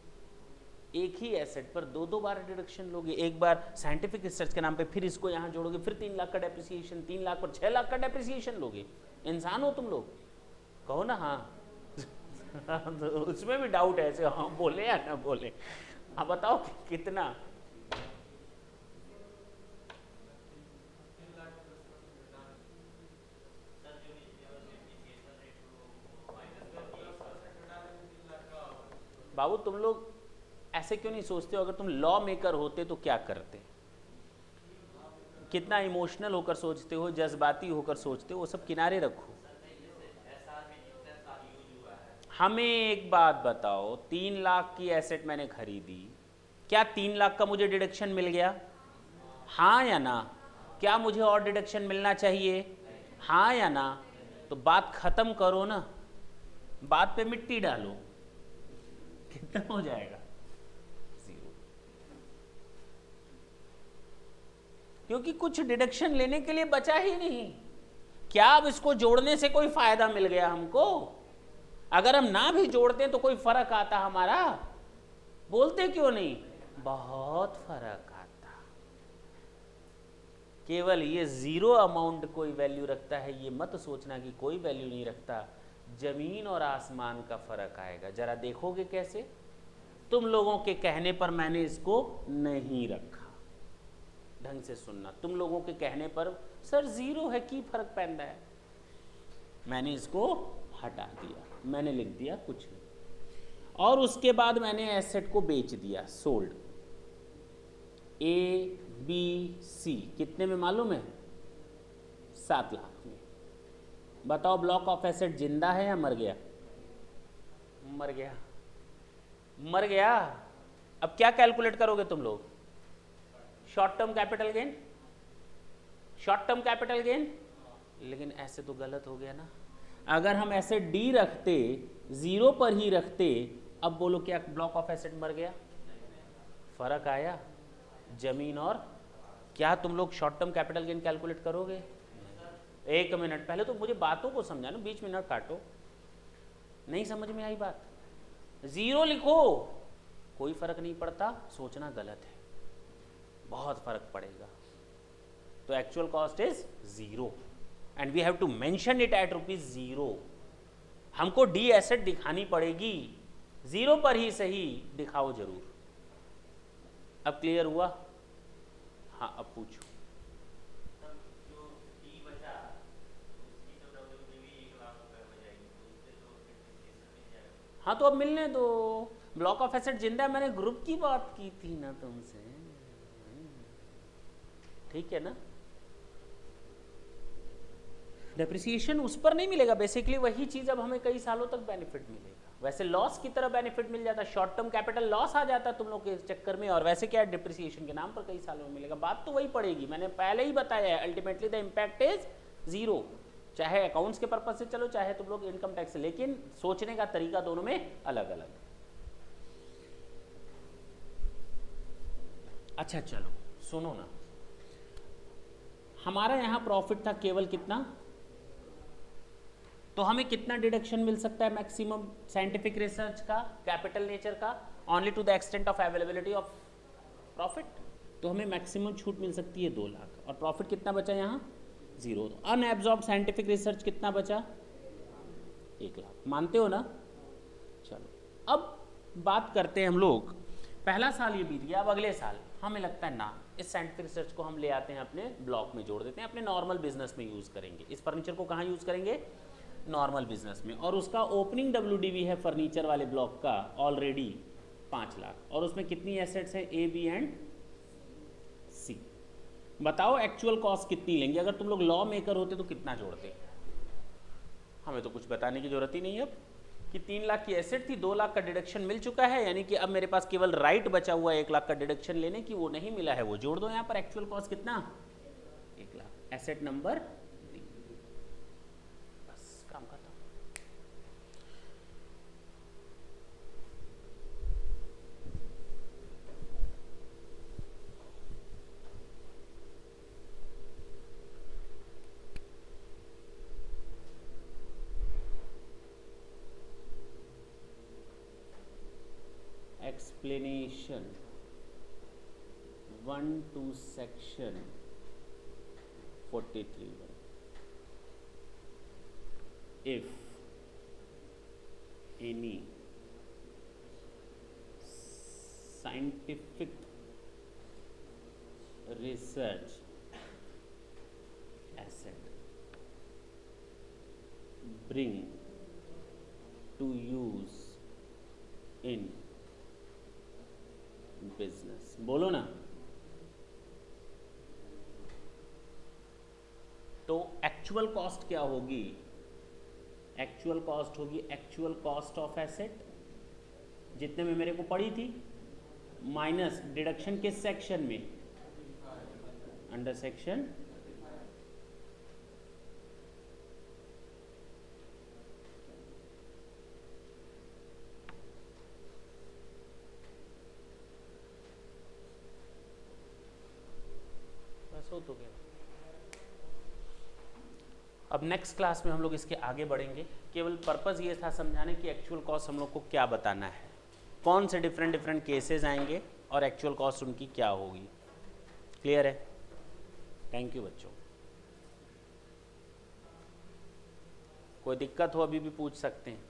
एक ही एसेट पर 2 बार डिडक्शन लोगे। एक बार साइंटिफिक रिसर्च के नाम पे, फिर इसको यहां जोड़ोगे, फिर 3 लाख का डेप्रिसिएशन, 3 लाख पर 6 लाख का डेप्रिसिएशन लोगे। इंसान हो तुम लोग? कहो ना हाँ। तो उसमें भी डाउट है ऐसे, हाँ बोले या ना बोले। हाँ बताओ कितना? बाबू तुम लोग ऐसे क्यों नहीं सोचते हो? अगर तुम लॉ मेकर होते तो क्या करते? कितना इमोशनल होकर सोचते हो, जज्बाती होकर सोचते हो, वो सब किनारे रखो। हमें एक बात बताओ, 3 लाख की एसेट मैंने खरीदी, क्या 3 लाख का मुझे डिडक्शन मिल गया? हाँ या ना? क्या मुझे और डिडक्शन मिलना चाहिए? हाँ या ना? तो बात खत्म करो ना, बात पे मिट्टी डालो, कितना हो जाएगा? 0। क्योंकि कुछ डिडक्शन लेने के लिए बचा ही नहीं। क्या अब इसको जोड़ने से कोई फायदा मिल गया हमको? अगर हम ना भी जोड़ते तो कोई फर्क आता हमारा? बोलते क्यों नहीं? बहुत फर्क आता। केवल ये 0 अमाउंट कोई वैल्यू रखता है, ये मत सोचना कि कोई वैल्यू नहीं रखता। जमीन और आसमान का फर्क आएगा। जरा देखोगे कैसे? तुम लोगों के कहने पर मैंने इसको नहीं रखा। ढंग से सुनना, तुम लोगों के कहने पर सर 0 है, की फर्क पैदा है, मैंने इसको हटा दिया, मैंने लिख दिया कुछ नहीं, और उसके बाद मैंने एसेट को बेच दिया, सोल्ड। ABC कितने में मालूम है? 7 लाख में। बताओ ब्लॉक ऑफ एसेट जिंदा है या मर गया? मर गया, मर गया। अब क्या कैलकुलेट करोगे तुम लोग? Short term capital gain, short term capital gain. लेकिन ऐसे तो गलत हो गया ना। अगर हम ऐसे डी रखते, 0 पर ही रखते, अब बोलो क्या ब्लॉक ऑफ एसेट मर गया? फर्क आया जमीन और। क्या तुम लोग short term capital gain calculate करोगे? 1 मिनट, पहले तो मुझे बातों को समझाना, बीच में न काटो। नहीं समझ में आई बात? 0 लिखो, कोई फर्क नहीं पड़ता, सोचना गलत है, बहुत फर्क पड़ेगा। तो actual cost is 0 and we have to mention it at ₹0। हमको डी एसेट दिखानी पड़ेगी, 0 पर ही सही, दिखाओ जरूर। अब क्लियर हुआ? हाँ, अब पूछो। हाँ तो अब मिलने दो, ब्लॉक ऑफ एसेट जिंदा है, मैंने ग्रुप की बात की थी ना तुमसे, ठीक है ना? डेप्रिसिएशन उस पर नहीं मिलेगा, बेसिकली वही चीज अब हमें कई सालों तक बेनिफिट मिलेगा। वैसे लॉस की तरह बेनिफिट मिल जाता, शॉर्ट टर्म कैपिटल लॉस आ जाता तुम लोग के चक्कर में, और वैसे क्या डिप्रिसिएशन के नाम पर कई सालों में मिलेगा। बात तो वही पड़ेगी, मैंने पहले ही बताया है, अल्टीमेटली द इम्पैक्ट इज 0, चाहे अकाउंट्स के पर्पज से चलो, चाहे तुम लोग इनकम टैक्स से, लेकिन सोचने का तरीका दोनों में अलग अलग। अच्छा चलो सुनो ना, हमारा यहां प्रॉफिट था केवल कितना, तो हमें कितना डिडक्शन मिल सकता है मैक्सिमम साइंटिफिक रिसर्च का, कैपिटल नेचर का, only to the extent of availability of profit. तो हमें मैक्सिमम छूट मिल सकती है 2 लाख, और प्रॉफिट कितना बचा यहाँ? 0। अनएब्जॉर्ब्ड साइंटिफिक रिसर्च कितना बचा? 1 लाख। मानते हो ना? चलो अब बात करते हैं हम लोग, पहला साल ये बीत गया, अब अगले साल हमें लगता है ना, इस साइंटिफिक रिसर्च को हम ले आते हैं अपने ब्लॉक में जोड़ देते हैं, अपने नॉर्मल बिजनेस में यूज़ करेंगे। इस फर्नीचर को कहाँ यूज़ करेंगे? नॉर्मल बिजनेस में। और उसका ओपनिंग WDV है फर्नीचर वाले ब्लॉक का ऑलरेडी 5 लाख, और उसमें कितनी एसेट्स हैं? A, B and C। बताओ एक्चुअल कॉस्ट कितनी लेंगे? अगर तुम लोग लॉ मेकर होते तो कितना जोड़ते? हमें तो कुछ बताने की जरूरत ही नहीं है अब, कि 3 लाख की एसेट थी, 2 लाख का डिडक्शन मिल चुका है, यानी कि अब मेरे पास केवल राइट बचा हुआ है 1 लाख का डिडक्शन लेने की, वो नहीं मिला है, वो जोड़ दो यहाँ पर। एक्चुअल कॉस्ट कितना? 1 लाख। एसेट नंबर 3, बस काम खत्म। Explanation 1 to section 43(1). If any scientific research asset bring to use in business, बोलो ना, एक्चुअल कॉस्ट क्या होगी? एक्चुअल कॉस्ट होगी एक्चुअल कॉस्ट ऑफ एसेट, जितने में मेरे को पड़ी थी, माइनस डिडक्शन किस सेक्शन में? अंडर सेक्शन बस हो तो गया। अब नेक्स्ट क्लास में हम लोग इसके आगे बढ़ेंगे। केवल पर्पस ये था समझाने कि एक्चुअल कॉस्ट हम लोग को क्या बताना है, कौन से डिफरेंट डिफरेंट केसेस आएंगे और एक्चुअल कॉस्ट उनकी क्या होगी। क्लियर है? थैंक यू बच्चों। कोई दिक्कत हो अभी भी पूछ सकते हैं।